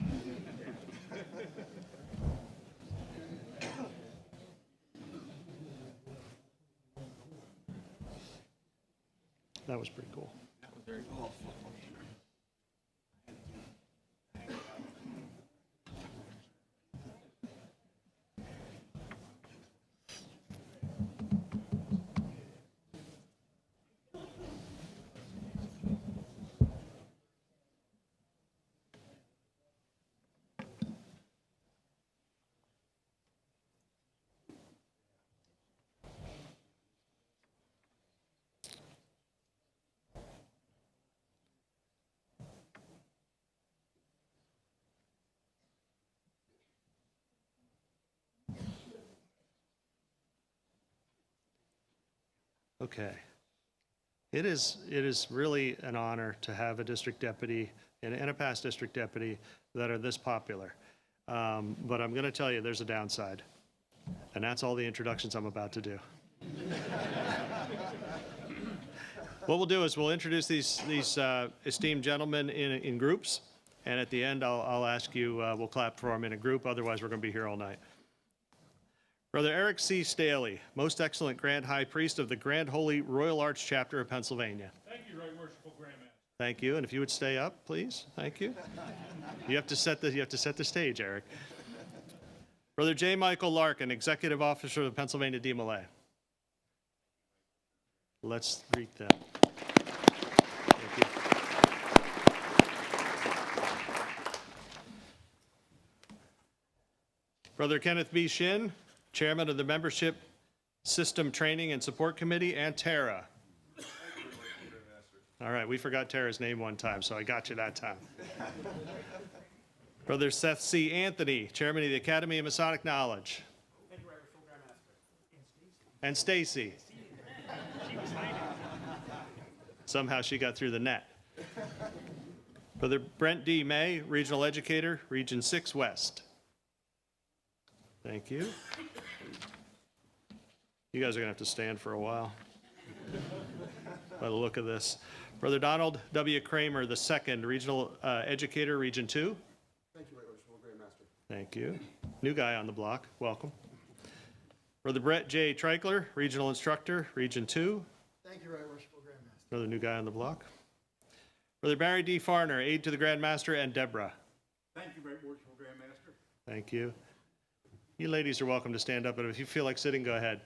That was pretty cool. That was very cool. Okay. It is really an honor to have a district deputy and a past district deputy that are this popular. But I'm going to tell you, there's a downside. And that's all the introductions I'm about to do. What we'll do is we'll introduce these esteemed gentlemen in groups. And at the end, I'll ask you, we'll clap for them in a group. Otherwise, we're going to be here all night. Brother Eric C. Staley, Most Excellent Grand High Priest of the Grand Holy Royal Arch Chapter of Pennsylvania. Thank you, Right Worshipful Grand Master. Thank you, and if you would stay up, please. Thank you. You have to set the stage, Eric. Brother J. Michael Larkin, Executive Officer of the Pennsylvania DMLA. Let's greet them. Thank you. Brother Kenneth B. Shin, Chairman of the Membership System Training and Support Committee, and Tara. All right, we forgot Tara's name one time, so I got you that time. Brother Seth C. Anthony, Chairman of the Academy of Masonic Knowledge. And Stacy. Somehow she got through the net. Brother Brent D. May, Regional Educator, Region 6 West. Thank you. You guys are going to have to stand for a while by the look of this. Brother Donald W. Kramer, the second Regional Educator, Region 2. Thank you, Right Worshipful Grand Master. Thank you. New guy on the block. Welcome. Brother Brett J. Treichler, Regional Instructor, Region 2. Thank you, Right Worshipful Grand Master. Another new guy on the block. Brother Barry D. Farner, Aide to the Grand Master, and Deborah. Thank you, Right Worshipful Grand Master. Thank you. You ladies are welcome to stand up, but if you feel like sitting, go ahead.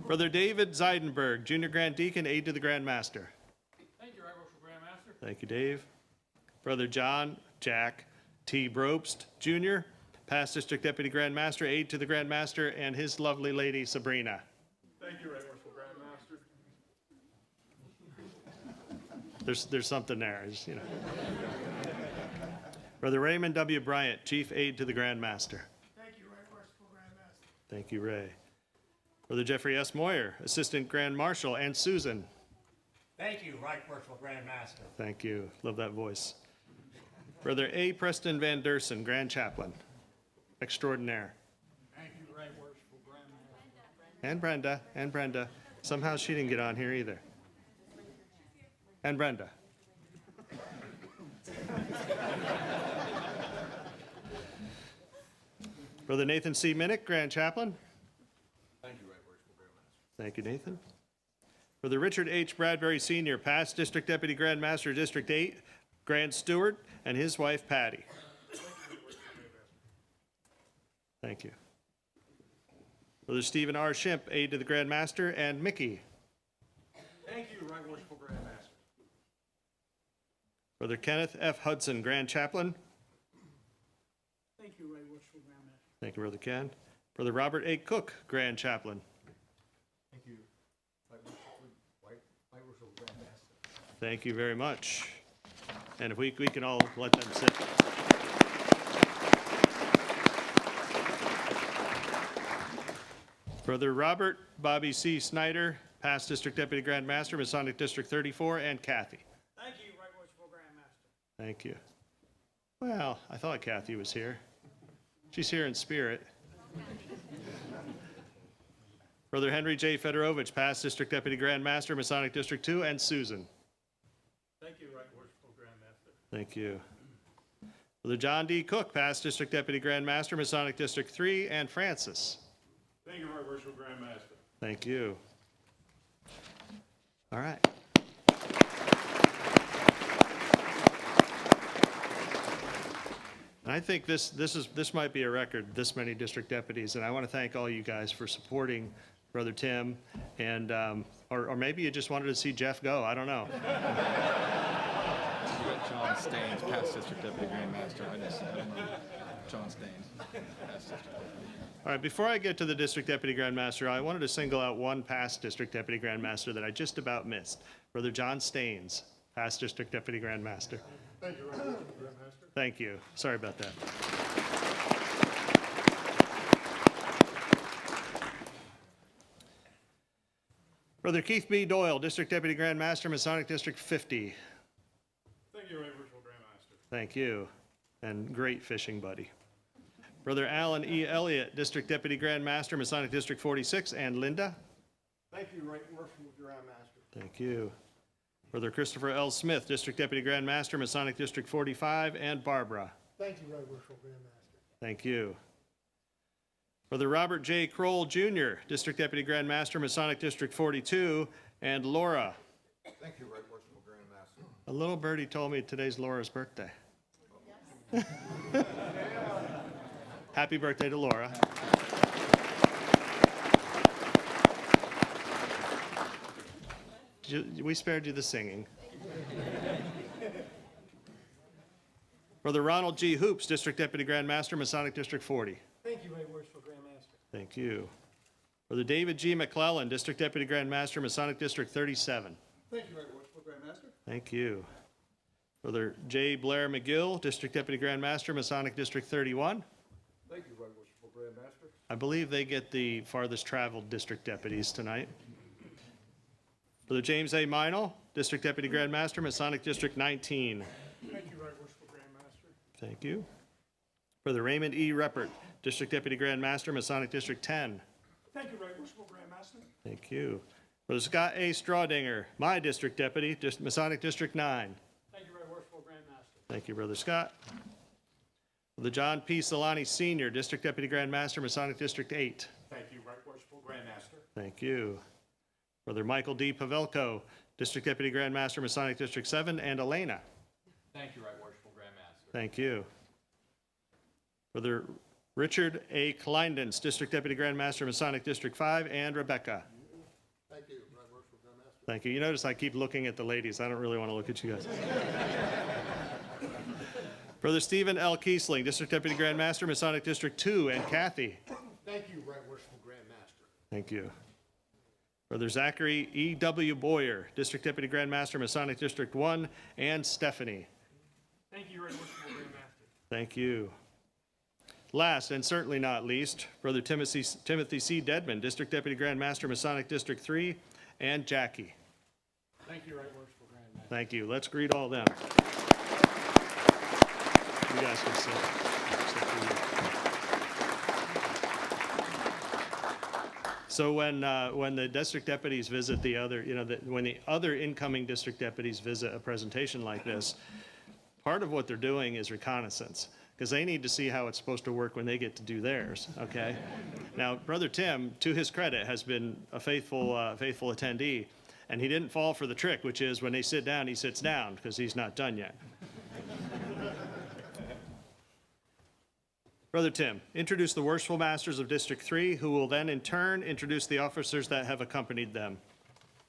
Brother David Zeidenberg, Junior Grand Deacon, Aide to the Grand Master. Thank you, Right Worshipful Grand Master. Thank you, Dave. Brother Jack T. Brobst, Jr., Past District Deputy Grand Master, Aide to the Grand Master, and his lovely lady, Sabrina. Thank you, Right Worshipful Grand Master. There's something there, you know. Brother Raymond W. Bryant, Chief Aide to the Grand Master. Thank you, Right Worshipful Grand Master. Thank you, Ray. Brother Jeffrey S. Moyer, Assistant Grand Marshal, and Susan. Thank you, Right Worshipful Grand Master. Thank you. Love that voice. Brother A. Preston Van Dersen, Grand Chaplain. Extraordinaire. Thank you, Right Worshipful Grand Master. And Brenda. Somehow she didn't get on here either. And Brenda. Brother Nathan C. Minnick, Grand Chaplain. Thank you, Right Worshipful Grand Master. Thank you, Nathan. Brother Richard H. Bradbury Sr., past District Deputy Grand Master, District 8, Grand Steward, and his wife, Patty. Thank you. Brother Stephen R. Shimp, aide to the Grand Master, and Mickey. Thank you, Right Worshipful Grand Master. Brother Kenneth F. Hudson, Grand Chaplain. Thank you, Right Worshipful Grand Master. Thank you, Brother Ken. Brother Robert A. Cook, Grand Chaplain. Thank you, Right Worshipful Grand Master. Thank you very much. And if we can all let them sit. Brother Robert Bobby C. Snyder, past District Deputy Grand Master, Masonic District 34, and Kathy. Thank you, Right Worshipful Grand Master. Thank you. Well, I thought Kathy was here. She's here in spirit. Brother Henry J. Fedorovich, past District Deputy Grand Master, Masonic District 2, and Susan. Thank you, Right Worshipful Grand Master. Thank you. Brother John D. Cook, past District Deputy Grand Master, Masonic District 3, and Francis. Thank you, Right Worshipful Grand Master. Thank you. All right. And I think this might be a record, this many district deputies, and I want to thank all you guys for supporting Brother Tim, and or maybe you just wanted to see Jeff go. I don't know. You got John Staines, past District Deputy Grand Master. I don't know. John Staines, past District Deputy. All right, before I get to the District Deputy Grand Master, I wanted to single out one past District Deputy Grand Master that I just about missed. Brother John Staines, past District Deputy Grand Master. Thank you, Right Worshipful Grand Master. Thank you. Sorry about that. Brother Keith B. Doyle, District Deputy Grand Master, Masonic District 50. Thank you, Right Worshipful Grand Master. Thank you. And great fishing buddy. Brother Alan E. Elliott, District Deputy Grand Master, Masonic District 46, and Linda. Thank you, Right Worshipful Grand Master. Thank you. Brother Christopher L. Smith, District Deputy Grand Master, Masonic District 45, and Barbara. Thank you, Right Worshipful Grand Master. Thank you. Brother Robert J. Kroll, Jr., District Deputy Grand Master, Masonic District 42, and Laura. Thank you, Right Worshipful Grand Master. A little birdie told me today's Laura's birthday. Happy birthday to Laura. We spared you the singing. Brother Ronald G. Hoops, District Deputy Grand Master, Masonic District 40. Thank you, Right Worshipful Grand Master. Thank you. Brother David G. McClellan, District Deputy Grand Master, Masonic District 37. Thank you, Right Worshipful Grand Master. Thank you. Brother J. Blair McGill, District Deputy Grand Master, Masonic District 31. Thank you, Right Worshipful Grand Master. I believe they get the farthest traveled district deputies tonight. Brother James A. Meinel, District Deputy Grand Master, Masonic District 19. Thank you, Right Worshipful Grand Master. Thank you. Brother Raymond E. Reppert, District Deputy Grand Master, Masonic District 10. Thank you, Right Worshipful Grand Master. Thank you. Brother Scott A. Strawdinger, my district deputy, Masonic District 9. Thank you, Right Worshipful Grand Master. Thank you, Brother Scott. Brother John P. Solani Sr., District Deputy Grand Master, Masonic District 8. Thank you, Right Worshipful Grand Master. Thank you. Brother Michael D. Pavelko, District Deputy Grand Master, Masonic District 7, and Elena. Thank you, Right Worshipful Grand Master. Thank you. Brother Richard A. Kleindens, District Deputy Grand Master, Masonic District 5, and Rebecca. Thank you, Right Worshipful Grand Master. Thank you. You notice I keep looking at the ladies. I don't really want to look at you guys. Brother Stephen L. Kiesling, District Deputy Grand Master, Masonic District 2, and Kathy. Thank you, Right Worshipful Grand Master. Thank you. Brother Zachary E. W. Boyer, District Deputy Grand Master, Masonic District 1, and Stephanie. Thank you, Right Worshipful Grand Master. Thank you. Last, and certainly not least, Brother Timothy C. Dedman, District Deputy Grand Master, Masonic District 3, and Jackie. Thank you, Right Worshipful Grand Master. Thank you. Let's greet all them. You guys can sit. So when the district deputies visit the other, when the other incoming district deputies visit a presentation like this, part of what they're doing is reconnaissance, because they need to see how it's supposed to work when they get to do theirs, okay? Now, Brother Tim, to his credit, has been a faithful attendee, and he didn't fall for the trick, which is when they sit down, he sits down, because he's not done yet. Brother Tim, introduce the Worshipful Masters of District 3, who will then in turn introduce the officers that have accompanied them.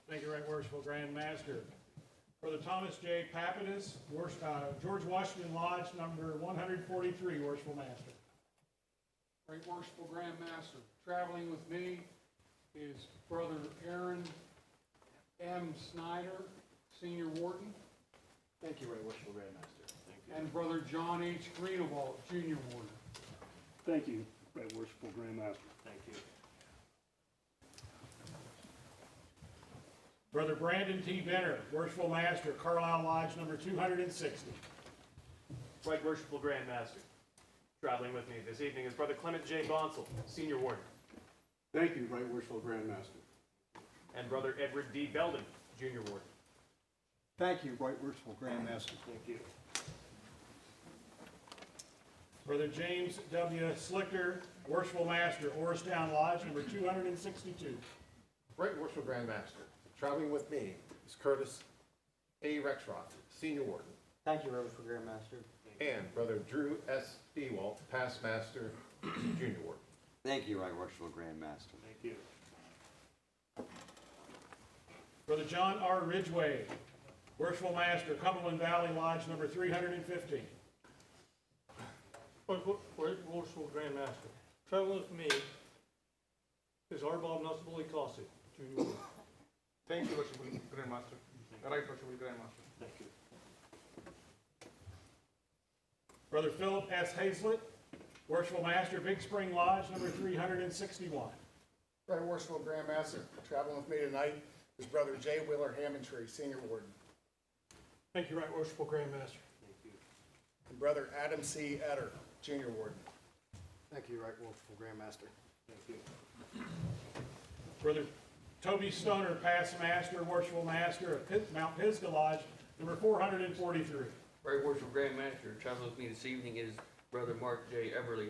Thank you, Right Worshipful Grand Master. Brother Thomas J. Pappas, George Washington Lodge, number 143, Worshipful Master. Right Worshipful Grand Master, traveling with me is Brother Aaron M. Snyder, Senior Warden. Thank you, Right Worshipful Grand Master. Thank you. And Brother John H. Greenewald, Junior Warden. Thank you, Right Worshipful Grand Master. Thank you. Brother Brandon T. Benner, Worshipful Master, Carlisle Lodge, number 260. Right Worshipful Grand Master. Traveling with me this evening is Brother Clement J. Bonsall, Senior Warden. Thank you, Right Worshipful Grand Master. And Brother Edward D. Belden, Junior Warden. Thank you, Right Worshipful Grand Master. Thank you. Brother James W. Slicker, Worshipful Master, Orristown Lodge, number 262. Right Worshipful Grand Master. Traveling with me is Curtis A. Rexroth, Senior Warden. Thank you, Right Worshipful Grand Master. And Brother Drew S. Ewalt, Past Master, Junior Warden. Thank you, Right Worshipful Grand Master. Thank you. Brother John R. Ridgway, Worshipful Master, Cumberland Valley Lodge, number 315. Right Worshipful Grand Master. Traveling with me is Arbob Nusable Ikasi, Junior Warden. Thank you, Worshipful Grand Master. Right Worshipful Grand Master. Thank you. Brother Philip S. Hazlett, Worshipful Master, Big Spring Lodge, number 361. Right Worshipful Grand Master, traveling with me tonight is Brother J. Wheeler Hammondtree, Senior Warden. Thank you, Right Worshipful Grand Master. Thank you. And Brother Adam C. Etter, Junior Warden. Thank you, Right Worshipful Grand Master. Thank you. Brother Toby Stoner, Past Master, Worshipful Master of Mount Pisgah Lodge, number 443. Right Worshipful Grand Master, traveling with me this evening is Brother Mark J. Everly,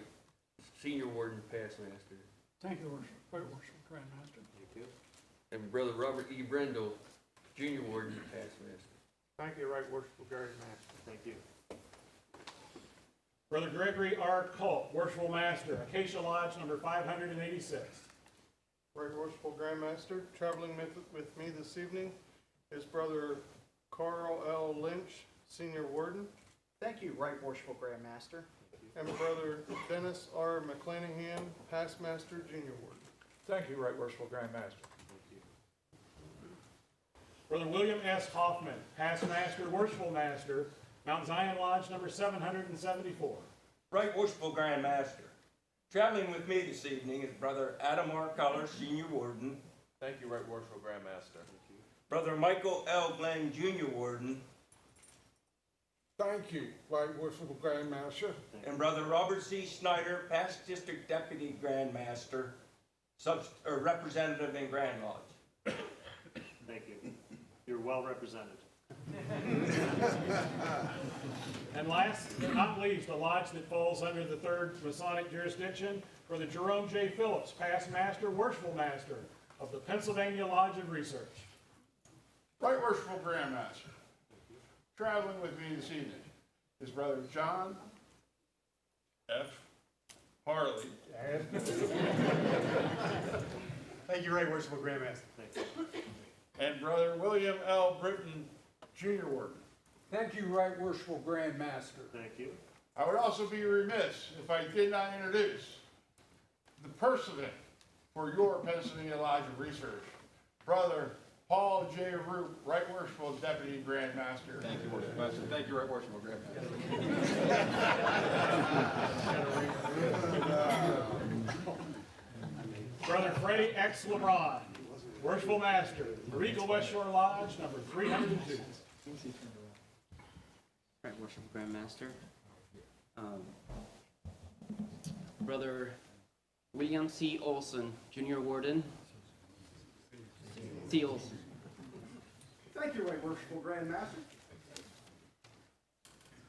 Senior Warden, Past Master. Thank you, Right Worshipful Grand Master. Thank you. And Brother Robert E. Brendel, Junior Warden, Past Master. Thank you, Right Worshipful Grand Master. Thank you. Brother Gregory R. Culp, Worshipful Master, Acacia Lodge, number 586. Right Worshipful Grand Master, traveling with me this evening is Brother Carl L. Lynch, Senior Warden. Thank you, Right Worshipful Grand Master. And Brother Dennis R. McClanahan, Past Master, Junior Warden. Thank you, Right Worshipful Grand Master. Brother William S. Hoffman, Past Master, Worshipful Master, Mount Zion Lodge, number 774. Right Worshipful Grand Master. Traveling with me this evening is Brother Adam R. Culler, Senior Warden. Thank you, Right Worshipful Grand Master. Brother Michael L. Glenn, Junior Warden. Thank you, Right Worshipful Grand Master. And Brother Robert C. Snyder, Past District Deputy Grand Master, Representative in Grand Lodge. Thank you. You're well represented. And last but not least, a lodge that falls under the 3rd Masonic jurisdiction for the Jerome J. Phillips, Past Master, Worshipful Master of the Pennsylvania Lodge of Research. Right Worshipful Grand Master. Traveling with me this evening is Brother John F. Harley. Thank you, Right Worshipful Grand Master. Thank you. And Brother William L. Britton, Junior Warden. Thank you, Right Worshipful Grand Master. Thank you. I would also be remiss if I did not introduce the pursuant for your Pennsylvania Lodge of Research, Brother Paul J. Root, Right Worshipful Deputy Grand Master. Thank you, Worshipful Master. Thank you, Right Worshipful Grand Master. Brother Freddie X. LeBron, Worshipful Master, Eureka-West Shore Lodge, number 302. Right, Worshipful Grand Master. Brother William C. Olson, Junior Warden, Steels. Thank you, Right Worshipful Grand Master.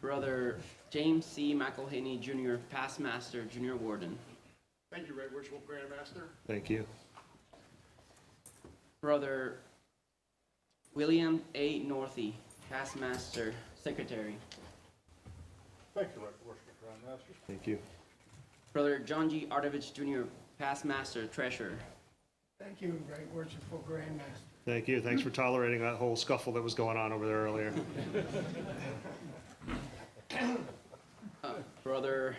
Brother James C. McElhaney Jr., Past Master, Junior Warden. Thank you, Right Worshipful Grand Master. Thank you. Brother William A. Northey, Past Master, Secretary. Thank you, Right Worshipful Grand Master. Thank you. Brother John G. Ardovich Jr., Past Master, Treasurer. Thank you, Right Worshipful Grand Master. Thank you. Thanks for tolerating that whole scuffle that was going on over there earlier. Brother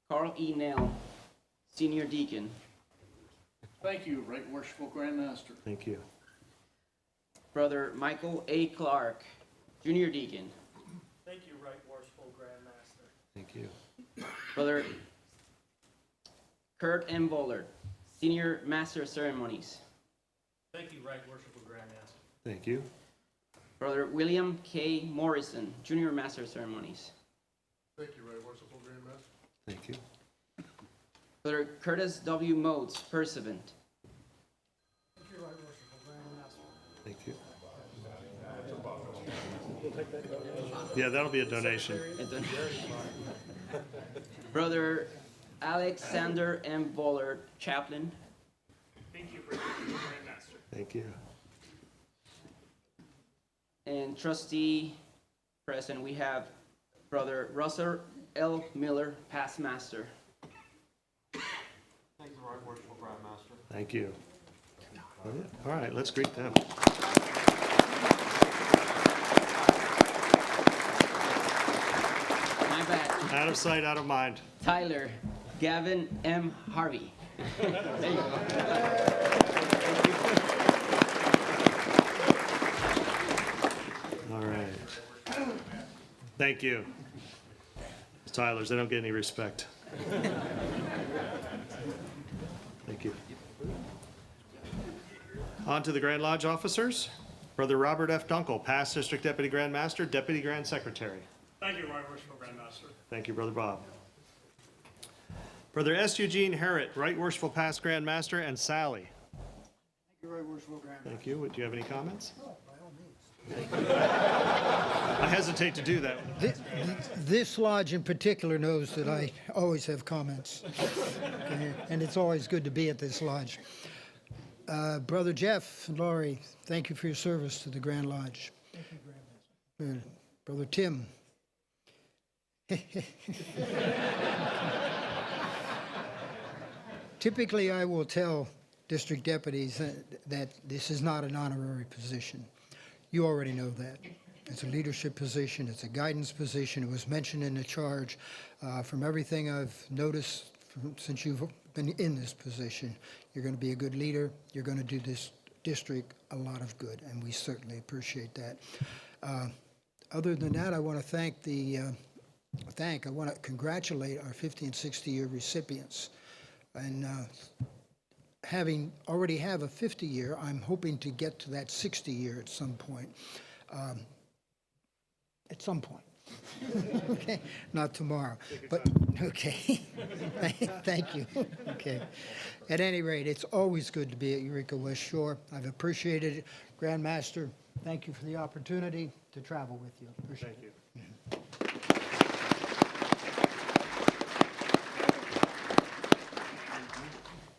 Carl E. Nail, Senior Deacon. Thank you, Right Worshipful Grand Master. Thank you. Brother Michael A. Clark, Junior Deacon. Thank you, Right Worshipful Grand Master. Thank you. Brother Kurt M. Vollert, Senior Master of Ceremonies. Thank you, Right Worshipful Grand Master. Thank you. Brother William K. Morrison, Junior Master of Ceremonies. Thank you, Right Worshipful Grand Master. Thank you. Brother Curtis W. Motes, Pursuant. Thank you, Right Worshipful Grand Master. Thank you. Yeah, that'll be a donation. Brother Alexander M. Vollert, Chaplain. Thank you, Right Worshipful Grand Master. Thank you. And trustee present, we have Brother Russell L. Miller, Past Master. Thank you, Right Worshipful Grand Master. Thank you. All right, let's greet them. My bad. Out of sight, out of mind. Tyler Gavin M. Harvey. There you go. All right. Thank you. Tylers, they don't get any respect. Thank you. On to the Grand Lodge officers. Brother Robert F. Dunkel, Past District Deputy Grand Master, Deputy Grand Secretary. Thank you, Right Worshipful Grand Master. Thank you, Brother Bob. Brother S. Eugene Herritt, Right Worshipful Past Grand Master, and Sally. Thank you, Right Worshipful Grand Master. Thank you. Do you have any comments? Oh, by all means. I hesitate to do that. This lodge in particular knows that I always have comments. Okay, and it's always good to be at this lodge. Brother Jeff and Laurie, thank you for your service to the Grand Lodge. Thank you, Grand Master. Brother Tim. Typically, I will tell district deputies that this is not an honorary position. You already know that. It's a leadership position. It's a guidance position. It was mentioned in the charge. From everything I've noticed since you've been in this position, you're going to be a good leader. You're going to do this district a lot of good, and we certainly appreciate that. Other than that, I want to I want to congratulate our 50 and 60 year recipients. And having already have a 50 year, I'm hoping to get to that 60 year at some point. At some point. Okay, not tomorrow, but okay. Thank you. Okay. At any rate, it's always good to be at Eureka-West Shore. I've appreciated it. Grand Master, thank you for the opportunity to travel with you. Appreciate it.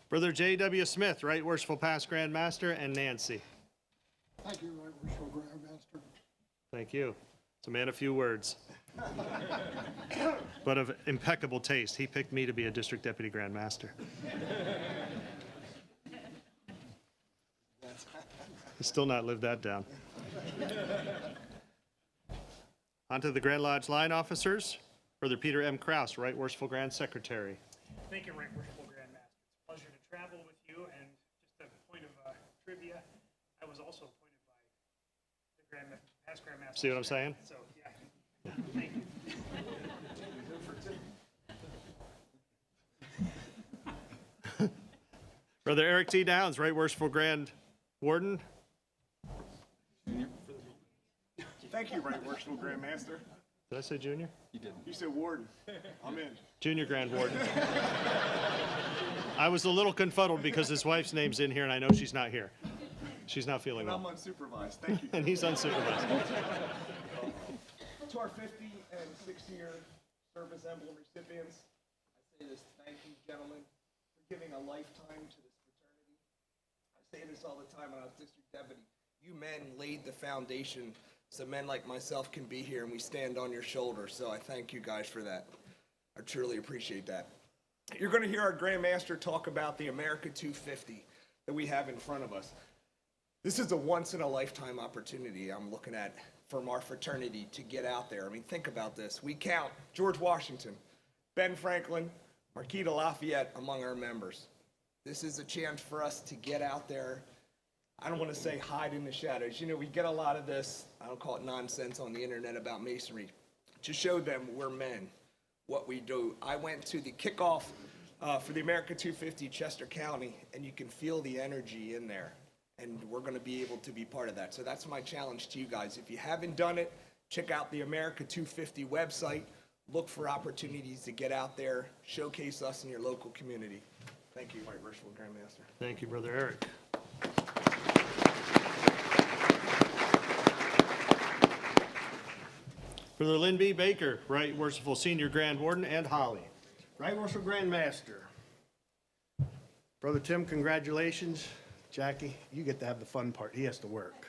Brother J.W. Smith, Right Worshipful Past Grand Master, and Nancy. Thank you, Right Worshipful Grand Master. Thank you. It's a man of few words, but of impeccable taste. He picked me to be a District Deputy Grand Master. He's still not lived that down. On to the Grand Lodge line officers. Brother Peter M. Krause, Right Worshipful Grand Secretary. Thank you, Right Worshipful Grand Master. It's a pleasure to travel with you, and just a point of trivia, I was also appointed by the past Grand Master. See what I'm saying? So, yeah. Thank you. Brother Eric T. Downs, Right Worshipful Grand Warden. Thank you, Right Worshipful Grand Master. Did I say junior? You didn't. You said warden. I'm in. Junior Grand Warden. I was a little confuddled because his wife's name's in here and I know she's not here. She's not feeling And I'm well. unsupervised. Thank you. And he's unsupervised. To our 50 and 60-year service emblem recipients, I say this, thank you, gentlemen, for giving a lifetime to this fraternity. I say this all the time when I was district deputy. You men laid the foundation so men like myself can be here, and we stand on your shoulders. So I thank you guys for that. I truly appreciate that. You're going to hear our Grand Master talk about the America 250 that we have in front of us. This is a once-in-a-lifetime opportunity I'm looking at from our fraternity to get out there. I mean, think about this. We count George Washington, Ben Franklin, Marquis de Lafayette among our members. This is a chance for us to get out there. I don't want to say hide in the shadows. You know, we get a lot of this, I don't call it nonsense on the internet about Masonry, to show them we're men, what we do. I went to the kickoff for the America 250 Chester County, and you can feel the energy in there. And we're going to be able to be part of that. So that's my challenge to you guys. If you haven't done it, check out the America 250 website. Look for opportunities to get out there, showcase us in your local community. Thank you, Right Worshipful Grandmaster. Thank you, Brother Eric. Brother Lynn B. Baker, Right Worshipful Senior Grand Warden, and Holly. Right Worshipful Grand Master. Brother Tim, congratulations. Jackie, you get to have the fun part. He has to work.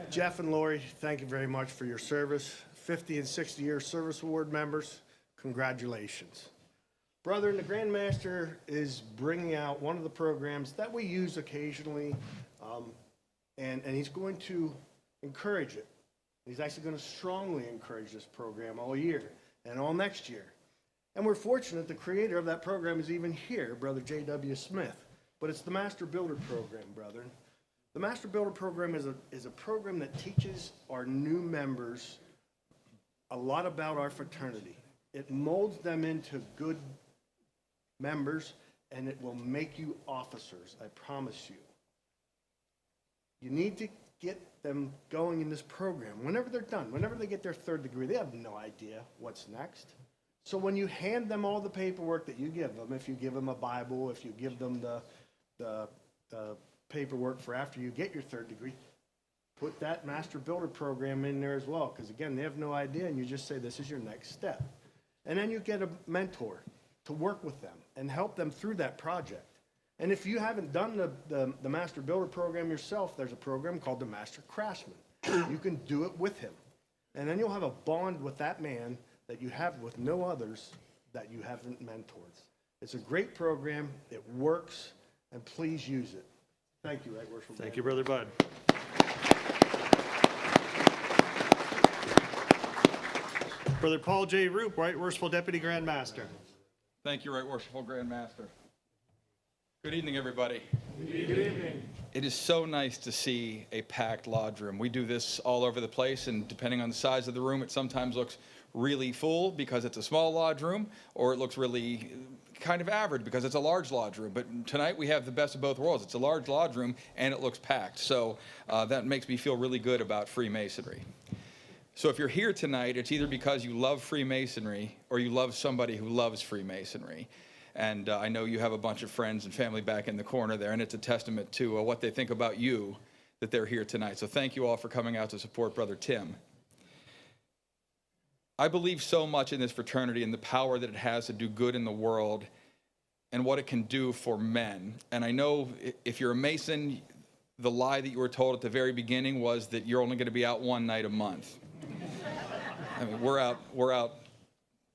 Jeff and Lori, thank you very much for your service. 50 and 60-year service award members, congratulations. Brother, the Grand Master is bringing out one of the programs that we use occasionally, and he's going to encourage it. He's actually going to strongly encourage this program all year and all next year. And we're fortunate the creator of that program is even here, Brother J.W. Smith. But it's the Master Builder Program, brethren. The Master Builder Program is a program that teaches our new members a lot about our fraternity. It molds them into good members, and it will make you officers, I promise you. You need to get them going in this program. Whenever they're done, whenever they get their 3rd degree, they have no idea what's next. So when you hand them all the paperwork that you give them, if you give them a Bible, if you give them the paperwork for after you get your 3rd degree, put that Master Builder Program in there as well, because again, they have no idea, and you just say this is your next step. And then you get a mentor to work with them and help them through that project. And if you haven't done the Master Builder Program yourself, there's a program called the Master Craftsman. You can do it with him. And then you'll have a bond with that man that you have with no others that you haven't mentored. It's a great program, it works, and please use it. Thank you, Right Worshipful. Thank you, Brother Bud. Brother Paul J. Roop, Right Worshipful Deputy Grand Master. Thank you, Right Worshipful Grand Master. Good evening, everybody. Good evening. It is so nice to see a packed lodge room. We do this all over the place, and depending on the size of the room, it sometimes looks really full because it's a small lodge room, or it looks really kind of average because it's a large lodge room. But tonight we have the best of both worlds. It's a large lodge room, and it looks packed. So that makes me feel really good about Freemasonry. So if you're here tonight, it's either because you love Freemasonry or you love somebody who loves Freemasonry. And I know you have a bunch of friends and family back in the corner there, and it's a testament to what they think about you that they're here tonight. So thank you all for coming out to support Brother Tim. I believe so much in this fraternity and the power that it has to do good in the world and what it can do for men. And I know if you're a Mason, the lie that you were told at the very beginning was that you're only going to be out one night a month. I mean, we're out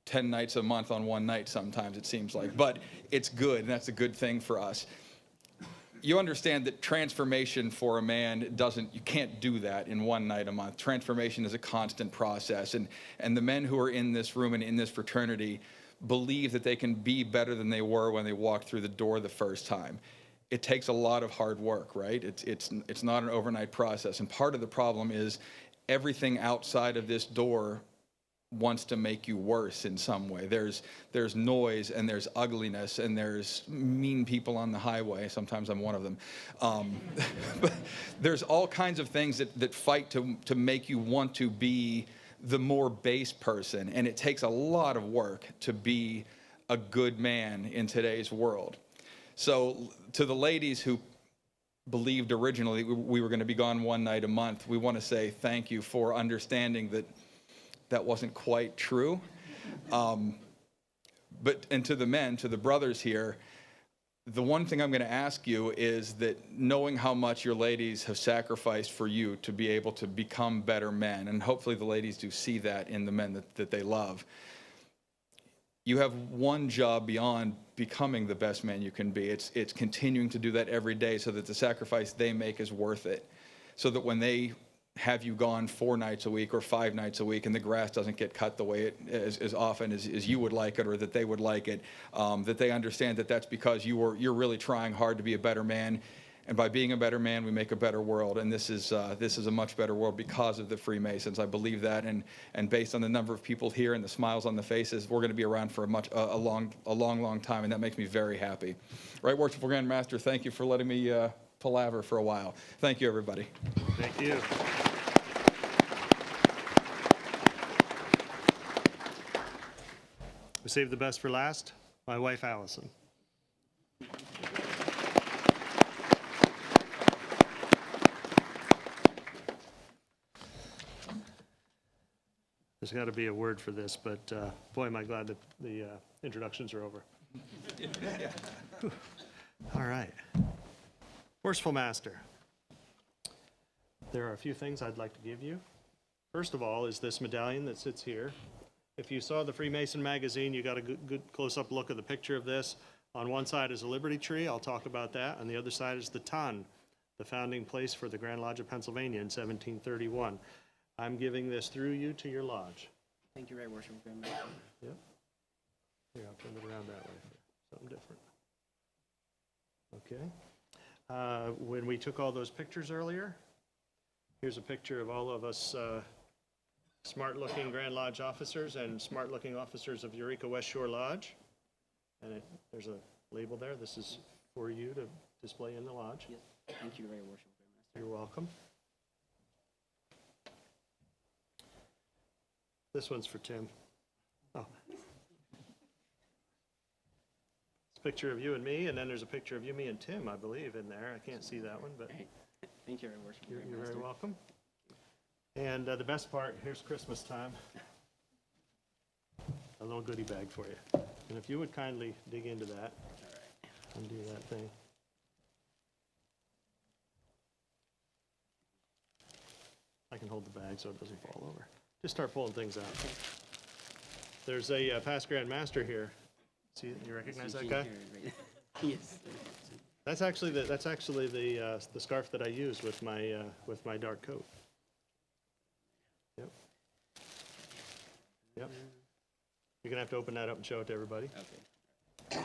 10 nights a month on one night sometimes, it seems like. But it's good, and that's a good thing for us. You understand that transformation for a man you can't do that in one night a month. Transformation is a constant process. And the men who are in this room and in this fraternity believe that they can be better than they were when they walked through the door the first time. It takes a lot of hard work, right? It's not an overnight process. And part of the problem is everything outside of this door wants to make you worse in some way. There's noise, and there's ugliness, and there's mean people on the highway. Sometimes I'm one of them. But there's all kinds of things that fight to make you want to be the more base person, and it takes a lot of work to be a good man in today's world. So to the ladies who believed originally we were going to be gone one night a month, we want to say thank you for understanding that that wasn't quite true. And to the men, to the brothers here, the one thing I'm going to ask you is that knowing how much your ladies have sacrificed for you to be able to become better men, and hopefully the ladies do see that in the men that they love, you have one job beyond becoming the best man you can be. It's continuing to do that every day so that the sacrifice they make is worth it. So that when they have you gone 4 nights a week or 5 nights a week and the grass doesn't get cut the way as often as you would like it or that they would like it, that they understand that that's because you're really trying hard to be a better man. And by being a better man, we make a better world. And this is a much better world because of the Freemasons. I believe that. And based on the number of people here and the smiles on the faces, we're going to be around for a long time. And that makes me very happy. Right, Worshipful Grand Master, thank you for letting me palaver for a while. Thank you, everybody. Thank you. We saved the best for last. My wife, Allison. There's got to be a word for this, but boy, am I glad that the introductions are over. All right. Worshipful Master, there are a few things I'd like to give you. First of all is this medallion that sits here. If you saw the Freemason magazine, you got a good close-up look of the picture of this. On one side is a Liberty Tree. I'll talk about that. On the other side is the Ton, the founding place for the Grand Lodge of Pennsylvania in 1731. I'm giving this through you to your lodge. Thank you, Right Worshipful Grand Master. Yep. Here, I'll turn it around that way for something different. Okay. When we took all those pictures earlier, here's a picture of all of us smart-looking Grand Lodge officers and smart-looking officers of Eureka-West Shore Lodge. And there's a label there. This is for you to display in the lodge. Yes. Thank you, Right Worshipful Grand Master. You're welcome. This one's for Tim. Oh. It's a picture of you and me, and then there's a picture of you, me, and Tim, I believe, in there. I can't see that one, but Thank you, Right Worshipful Grand you're Master. very welcome. And the best part, here's Christmas time. A little goodie bag for you. And if you would kindly dig into that and do that thing. I can hold the bag so it doesn't fall over. Just start pulling things out. There's a past Grand Master here. See, you recognize that guy? Yes. That's actually the scarf that I use with my dark coat. Yep. Yep. You're gonna have to open that up and show it to everybody. Okay.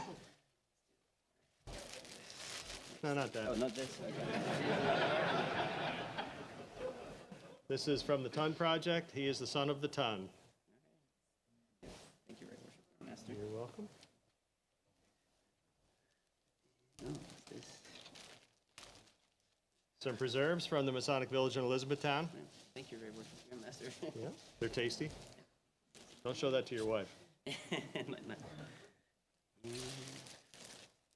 No, not that. Oh, not this. This is from the Ton Project. He is the son of the Ton. Thank you, Right Worshipful Master. You're welcome. Oh, what's this? Some preserves from the Masonic Village in Elizabethtown. Thank you, Right Worshipful Grand Master. Yeah, they're tasty. Don't show that to your wife.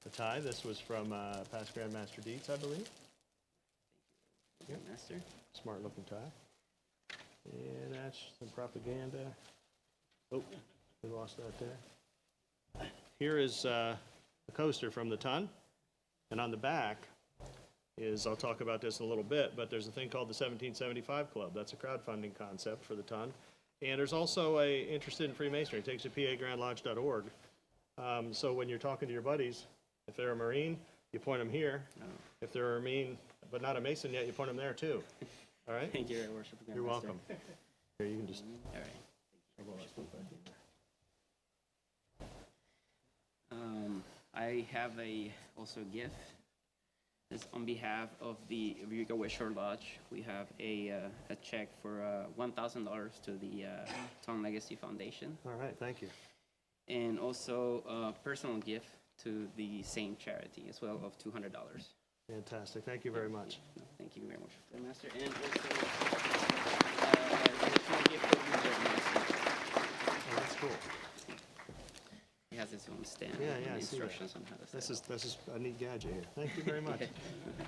The tie, this was from past Grand Master Dietz, I believe. Grand Master. Smart looking tie. And that's some propaganda. Oh, we lost that there. Here is a coaster from the Ton. And on the back is, I'll talk about this in a little bit, but there's a thing called the 1775 Club. That's a crowdfunding concept for the Ton. And there's also a interested in Freemasonry. It takes you to pagrandlodge.org. So when you're talking to your buddies, if they're a Marine, you point them here. Oh. If they're a Marine, but not a Mason yet, you point them there too. All right? Thank you, Right Worshipful Grand You're Master. welcome. Here, you can just. All right. I have also a gift. This on behalf of the Eureka-West Shore Lodge. We have a check for $1,000 to the Ton Legacy Foundation. All right, thank you. And also a personal gift to the same charity as well of $200. Fantastic. Thank you very much. Thank you very much, Grand Master. And also a personal gift for you, Grand Master. Oh, that's cool. He has his own stand. Yeah, and I see that. instructions on how to set This is a neat gadget here. Thank you very much.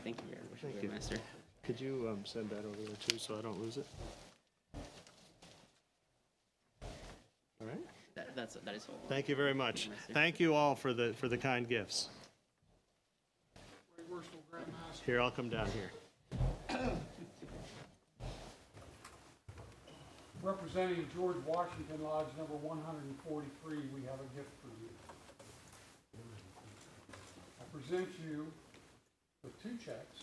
Thank you, Your Worship, Thank you. Grandmaster. Could you send that over there too, so I don't lose it? All right. That is all. Thank you very much. Grandmaster. Thank you all for the kind gifts. Right Worshipful Grandmaster. Here, I'll come down here. Representing George Washington Lodge number 143, we have a gift for you. I present you with 2 checks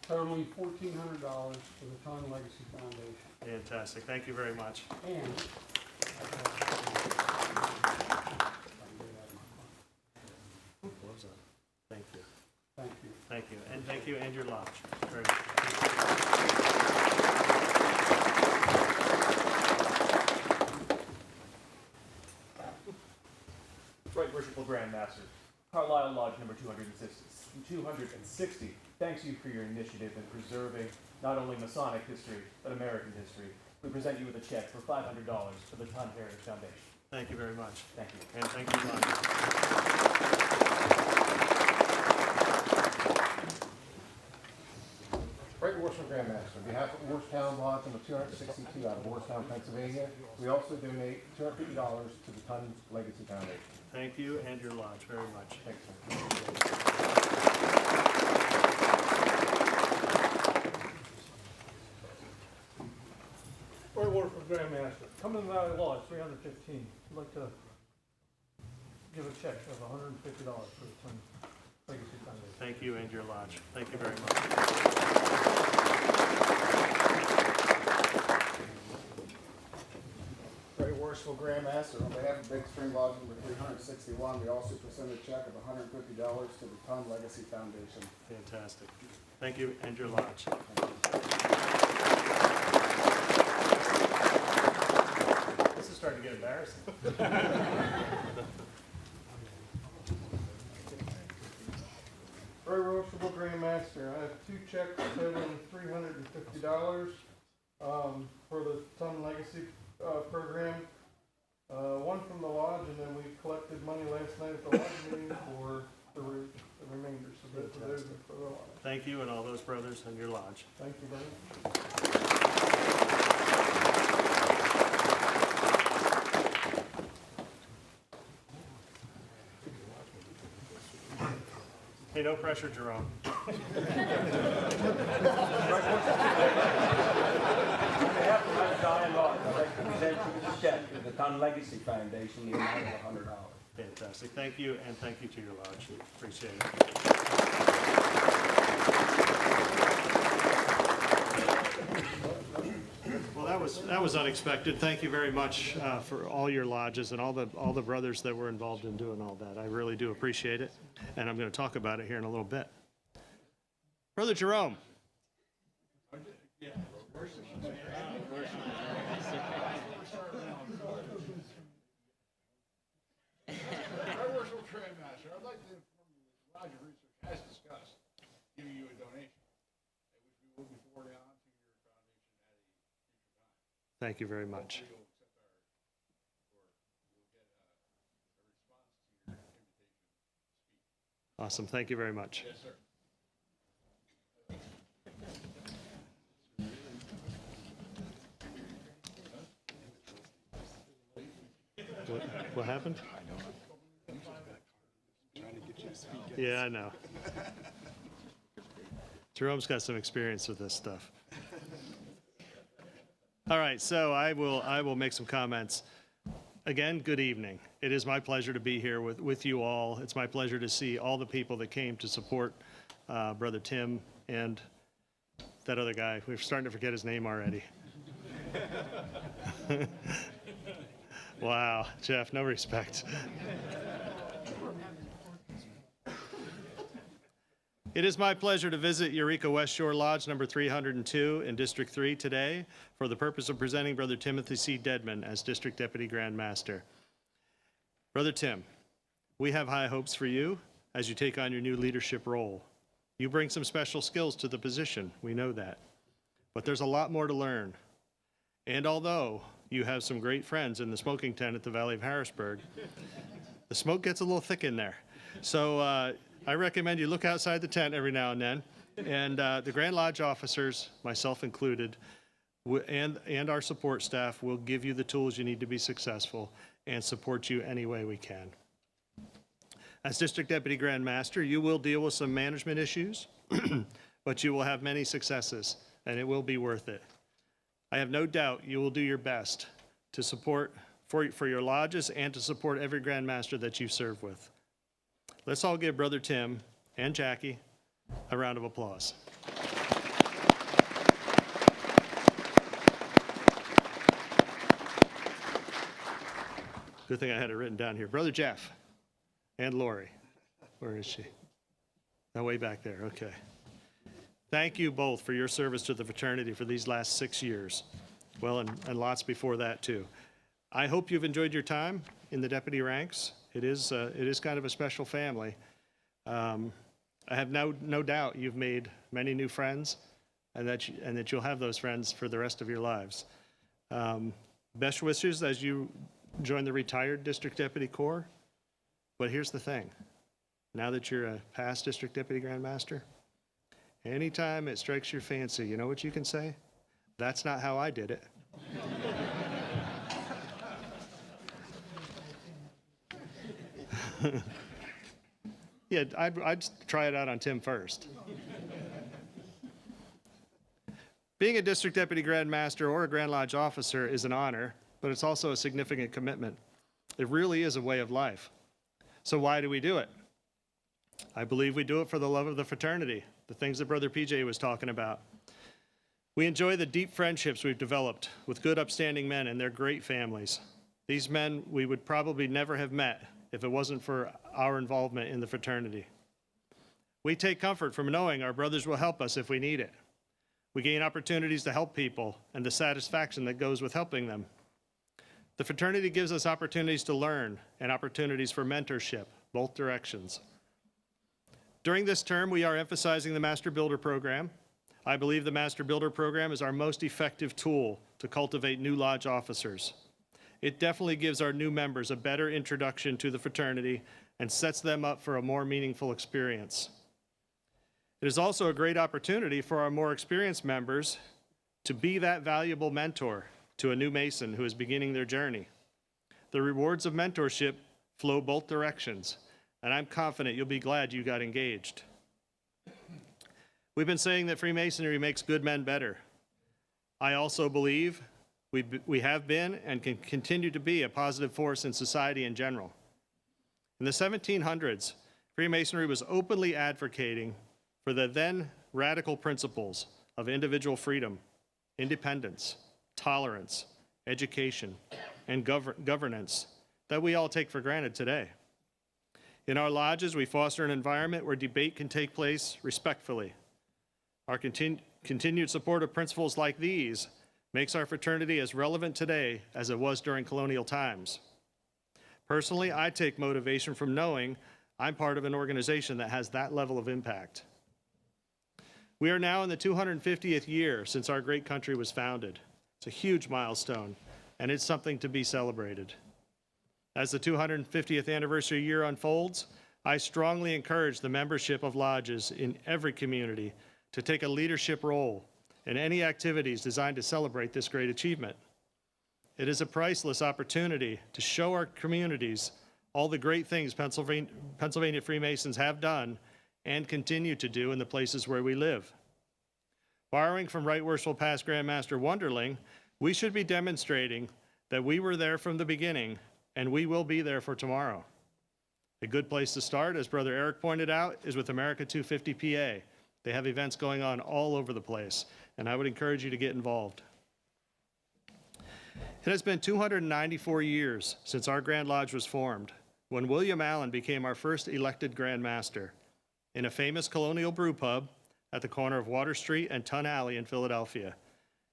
totaling $1,400 for the Ton Legacy Foundation. Fantastic. Thank you very much. And Gloves on. Thank you. thank you. Thank you. And thank you and your lodge. Very much. Right Worshipful Grandmaster, Carlisle Lodge number 260 thanks you for your initiative in preserving not only Masonic history, but American history. We present you with a check for $500 for the Ton Heritage Foundation. Thank you very much. Thank you. And thank you, Lodge. Right Worshipful Grandmaster, on behalf of Morristown Lodge number 262 out of Morristown, Pennsylvania, we also donate $250 to the Ton Legacy Foundation. Thank you and your lodge very much. Thanks, sir. Right Worshipful Grandmaster, Cumberland Valley Lodge 315. I'd like to give a check of $150 for the Ton Legacy Foundation. Thank you and your lodge. Thank you very much. Very Worshipful Grandmaster, on behalf of Big String Lodge number 361, we also present a check of $150 to the Ton Legacy Foundation. Fantastic. Thank you and your lodge. This is starting to get embarrassing. Very Worshipful Grandmaster, I have 2 checks totaling $350 for the Ton Legacy program. One from the lodge, and then we collected money last night at the lodge meeting for the remainder. So those are for the lodge. Thank you and all those brothers and your lodge. Thank you very much. Hey, no pressure, Jerome. On behalf of my Zion Lodge, I'd like to present you with a check to the Ton Legacy Foundation, the amount of $100. Fantastic. Thank you and thank you to your lodge. Appreciate it. Well, that was unexpected. Thank you very much for all your lodges and all the brothers that were involved in doing all that. I really do appreciate it, and I'm going to talk about it here in a little bit. Brother Jerome. Right Worshipful Grandmaster, I'd like to inform you that Roger Research has discussed giving you a donation, which we will be forwarding on to your foundation at a future time. Thank you very much. Hopefully you'll accept you'll get a response to your invitation to speak. Awesome. Thank you very much. Yes, sir. What happened? Yeah, I know. Jerome's got some experience with this stuff. All right, so I will make some comments. Again, good evening. It is my pleasure to be here with you all. It's my pleasure to see all the people that came to support Brother Tim and that other guy. We're starting to forget his name already. Wow, Jeff, no respect. It is my pleasure to visit Eureka-West Shore Lodge number 302 in District 3 today for the purpose of presenting Brother Timothy C. Dedman as District Deputy Grand Master. Brother Tim, we have high hopes for you as you take on your new leadership role. You bring some special skills to the position, we know that. But there's a lot more to learn. And although you have some great friends in the smoking tent at the Valley of Harrisburg, the smoke gets a little thick in there. So I recommend you look outside the tent every now and then. And the Grand Lodge officers, myself included, and our support staff will give you the tools you need to be successful and support you any way we can. As District Deputy Grand Master, you will deal with some management issues, but you will have many successes, and it will be worth it. I have no doubt you will do your best to support for your lodges and to support every Grand Master that you serve with. Let's all give Brother Tim and Jackie a round of applause. Good thing I had it written down here. Brother Jeff and Lori. Where is she? Oh, way back there. Okay. Thank you both for your service to the fraternity for these last 6 years. Well, and lots before that, too. I hope you've enjoyed your time in the deputy ranks. It is kind of a special family. I have no doubt you've made many new friends and that you'll have those friends for the rest of your lives. Best wishes as you join the retired District Deputy Corps. But here's the thing. Now that you're a past District Deputy Grand Master, anytime it strikes your fancy, you know what you can say? That's not how I did it. Yeah, I'd try it out on Tim first. Being a District Deputy Grand Master or a Grand Lodge officer is an honor, but it's also a significant commitment. It really is a way of life. So why do we do it? I believe we do it for the love of the fraternity, the things that Brother PJ was talking about. We enjoy the deep friendships we've developed with good, upstanding men and their great families. These men we would probably never have met if it wasn't for our involvement in the fraternity. We take comfort from knowing our brothers will help us if we need it. We gain opportunities to help people and the satisfaction that goes with helping them. The fraternity gives us opportunities to learn and opportunities for mentorship, both directions. During this term, we are emphasizing the Master Builder Program. I believe the Master Builder Program is our most effective tool to cultivate new lodge officers. It definitely gives our new members a better introduction to the fraternity and sets them up for a more meaningful experience. It is also a great opportunity for our more experienced members to be that valuable mentor to a new Mason who is beginning their journey. The rewards of mentorship flow both directions, and I'm confident you'll be glad you got engaged. We've been saying that Freemasonry makes good men better. I also believe we have been and can continue to be a positive force in society in general. In the 1700s, Freemasonry was openly advocating for the then radical principles of individual freedom, independence, tolerance, education, and governance that we all take for granted today. In our lodges, we foster an environment where debate can take place respectfully. Our continued support of principles like these makes our fraternity as relevant today as it was during colonial times. Personally, I take motivation from knowing I'm part of an organization that has that level of impact. We are now in the 250th year since our great country was founded. It's a huge milestone, and it's something to be celebrated. As the 250th anniversary year unfolds, I strongly encourage the membership of lodges in every community to take a leadership role in any activities designed to celebrate this great achievement. It is a priceless opportunity to show our communities all the great things Pennsylvania Freemasons have done and continue to do in the places where we live. Borrowing from Right Worshipful Past Grand Master Wunderling, we should be demonstrating that we were there from the beginning and we will be there for tomorrow. A good place to start, as Brother Eric pointed out, is with America 250 PA. They have events going on all over the place, and I would encourage you to get involved. It has been 294 years since our Grand Lodge was formed, when William Allen became our first elected Grand Master in a famous colonial brew pub at the corner of Water Street and Tun Alley in Philadelphia.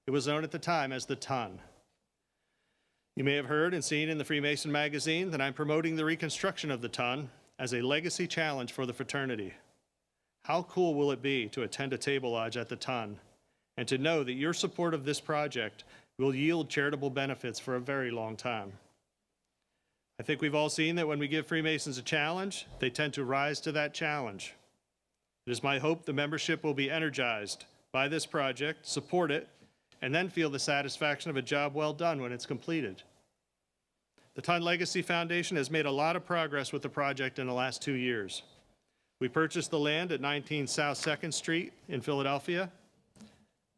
It was known at the time as the Tun. You may have heard and seen in the Freemason magazine that I'm promoting the reconstruction of the Tun as a legacy challenge for the fraternity. How cool will it be to attend a table lodge at the Tun and to know that your support of this project will yield charitable benefits for a very long time? I think we've all seen that when we give Freemasons a challenge, they tend to rise to that challenge. It is my hope the membership will be energized by this project, support it, and then feel the satisfaction of a job well done when it's completed. The Ton Legacy Foundation has made a lot of progress with the project in the last 2 years. We purchased the land at 19 South 2nd Street in Philadelphia,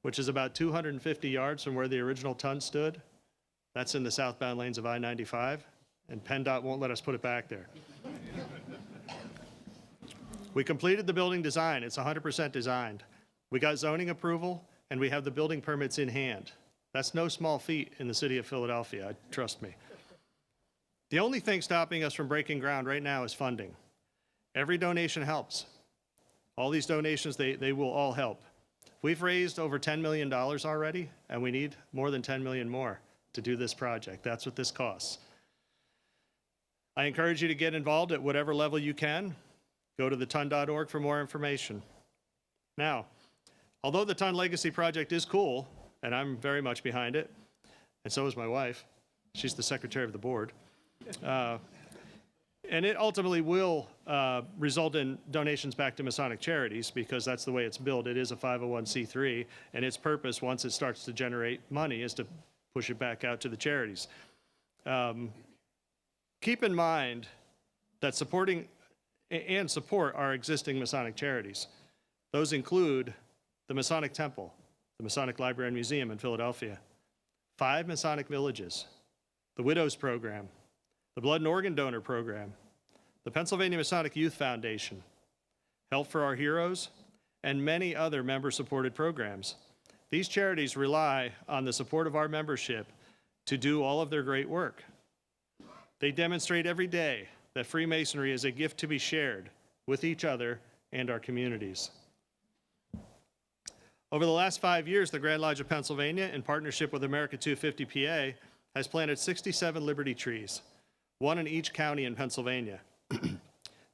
which is about 250 yards from where the original Ton stood. That's in the southbound lanes of I-95, and PennDOT won't let us put it back there. We completed the building design. It's 100% designed. We got zoning approval, and we have the building permits in hand. That's no small feat in the city of Philadelphia, trust me. The only thing stopping us from breaking ground right now is funding. Every donation helps. All these donations, they will all help. We've raised over $10 million already, and we need more than $10 million more to do this project. That's what this costs. I encourage you to get involved at whatever level you can. Go to theton.org for more information. Now, although the Ton Legacy Project is cool, and I'm very much behind it, and so is my wife. She's the secretary of the board. And it ultimately will result in donations back to Masonic charities because that's the way it's built. It is a 501c3, and its purpose, once it starts to generate money, is to push it back out to the charities. Keep in mind that support our existing Masonic charities. Those include the Masonic Temple, the Masonic Library and Museum in Philadelphia, 5 Masonic villages, the Widows Program, the Blood and Organ Donor Program, the Pennsylvania Masonic Youth Foundation, Help for Our Heroes, and many other member-supported programs. These charities rely on the support of our membership to do all of their great work. They demonstrate every day that Freemasonry is a gift to be shared with each other and our communities. Over the last 5 years, the Grand Lodge of Pennsylvania, in partnership with America 250 PA, has planted 67 Liberty trees, 1 in each county in Pennsylvania.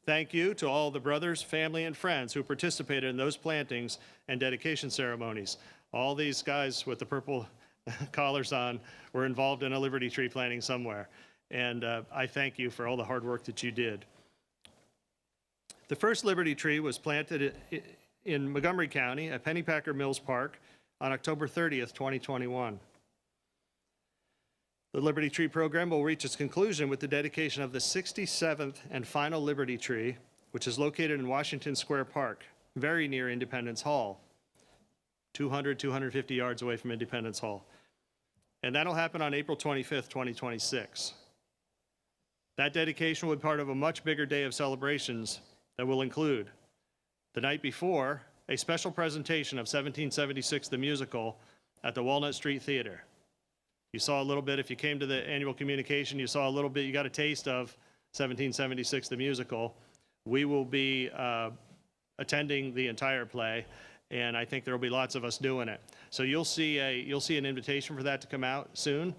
Thank you to all the brothers, family, and friends who participated in those plantings and dedication ceremonies. All these guys with the purple collars on were involved in a Liberty tree planting somewhere. And I thank you for all the hard work that you did. The first Liberty tree was planted in Montgomery County at Pennypacker Mills Park on October 30th, 2021. The Liberty Tree program will reach its conclusion with the dedication of the 67th and final Liberty Tree, which is located in Washington Square Park, very near Independence Hall, 250 yards away from Independence Hall. And that'll happen on April 25th, 2026. That dedication will be part of a much bigger day of celebrations that will include the night before, a special presentation of 1776 the musical at the Walnut Street Theater. You saw a little bit, if you came to the annual communication, you saw a little bit, you got a taste of 1776 the musical. We will be attending the entire play, and I think there will be lots of us doing it. So you'll see an invitation for that to come out soon.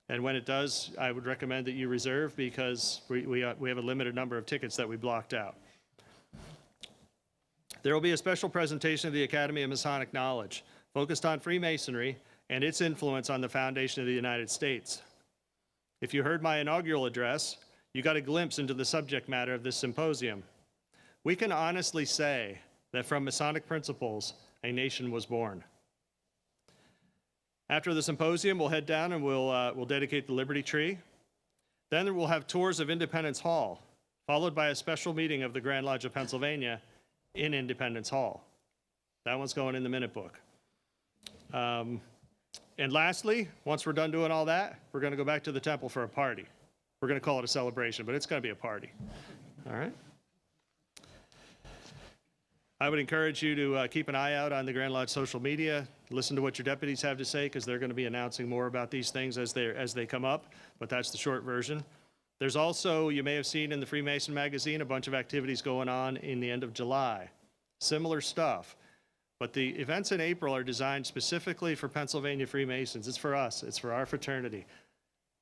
And when it does, I would recommend that you reserve because we have a limited number of tickets that we blocked out. There will be a special presentation of the Academy of Masonic Knowledge focused on Freemasonry and its influence on the foundation of the United States. If you heard my inaugural address, you got a glimpse into the subject matter of this symposium. We can honestly say that from Masonic principles, a nation was born. After the symposium, we'll head down and we'll dedicate the Liberty Tree. Then we'll have tours of Independence Hall, followed by a special meeting of the Grand Lodge of Pennsylvania in Independence Hall. That one's going in the minute book. And lastly, once we're done doing all that, we're going to go back to the temple for a party. We're going to call it a celebration, but it's going to be a party. All right? I would encourage you to keep an eye out on the Grand Lodge social media. Listen to what your deputies have to say because they're going to be announcing more about these things as they come up, but that's the short version. There's also, you may have seen in the Freemason magazine, a bunch of activities going on in the end of July. Similar stuff. But the events in April are designed specifically for Pennsylvania Freemasons. It's for us. It's for our fraternity.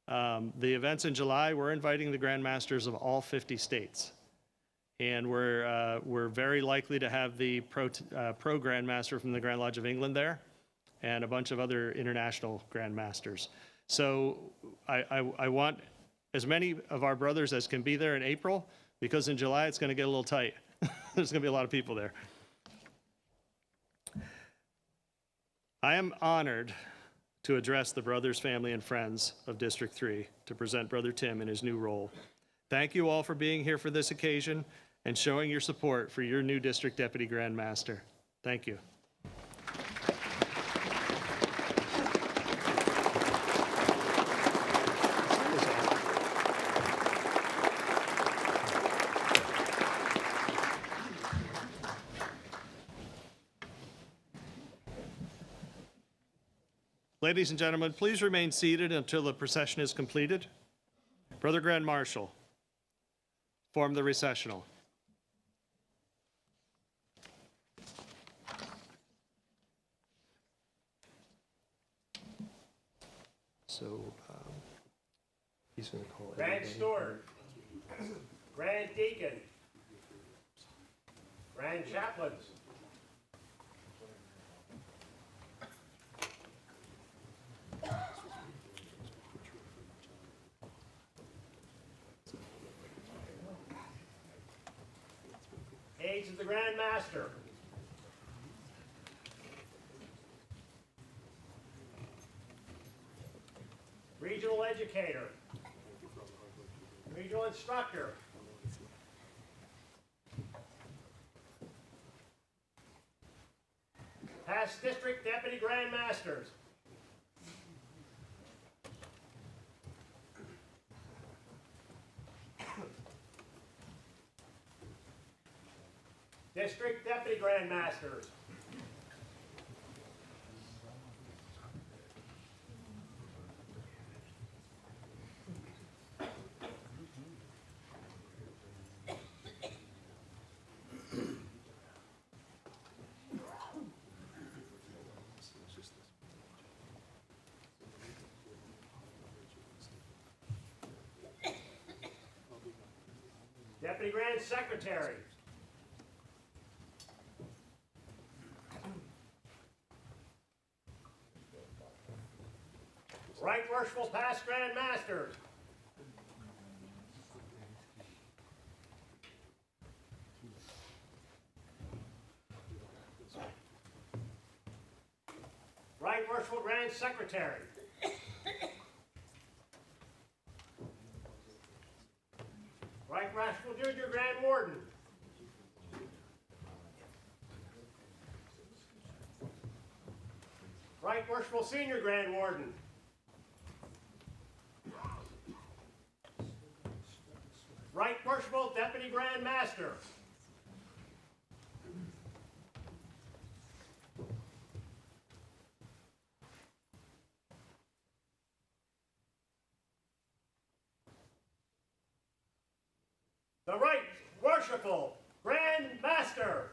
The events in July, we're inviting the Grand Masters of all 50 states. And we're very likely to have the pro Grand Master from the Grand Lodge of England there and a bunch of other international Grand Masters. So I want as many of our brothers as can be there in April, because in July it's going to get a little tight. There's going to be a lot of people there. I am honored to address the brothers, family, and friends of District 3 to present Brother Tim in his new role. Thank you all for being here for this occasion and showing your support for your new District Deputy Grand Master. Thank you. Ladies and gentlemen, please remain seated until the procession is completed. Brother Grand Marshal, form the recessional. So he's going to call Grand Steward, Grand Deacon, Grand Chaplains, aides of the Grand Master, regional educator, regional instructor, past district deputy grand masters, district deputy grand masters, Deputy Grand Secretary, Right Worshipful Past Grand Masters, Right Worshipful Grand Secretary, Right Worshipful Junior Grand Warden, Right Worshipful Senior Grand Warden, Right Worshipful Deputy Grand Master, the Right Worshipful Grand Master.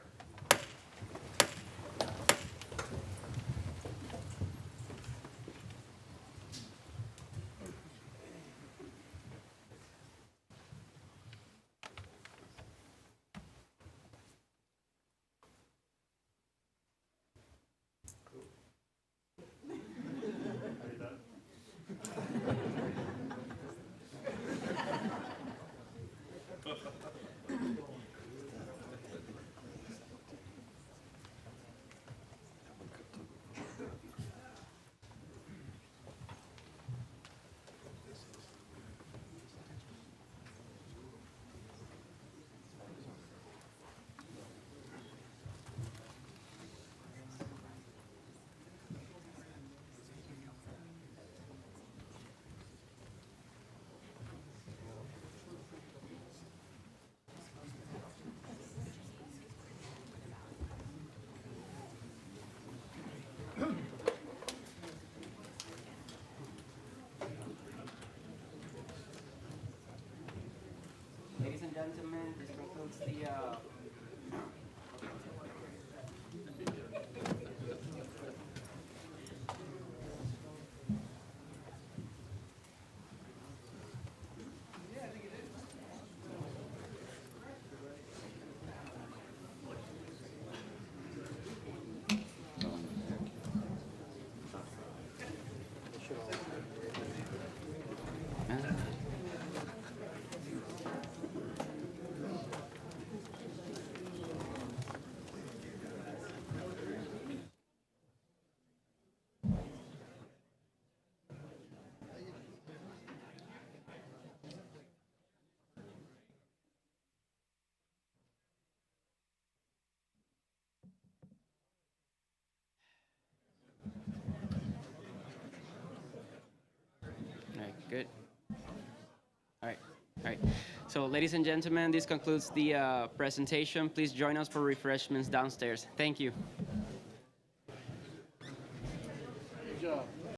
Ladies and gentlemen, this concludes the Good. All right. All right. So, ladies and gentlemen, this concludes the presentation. Please join us for refreshments downstairs. Thank you.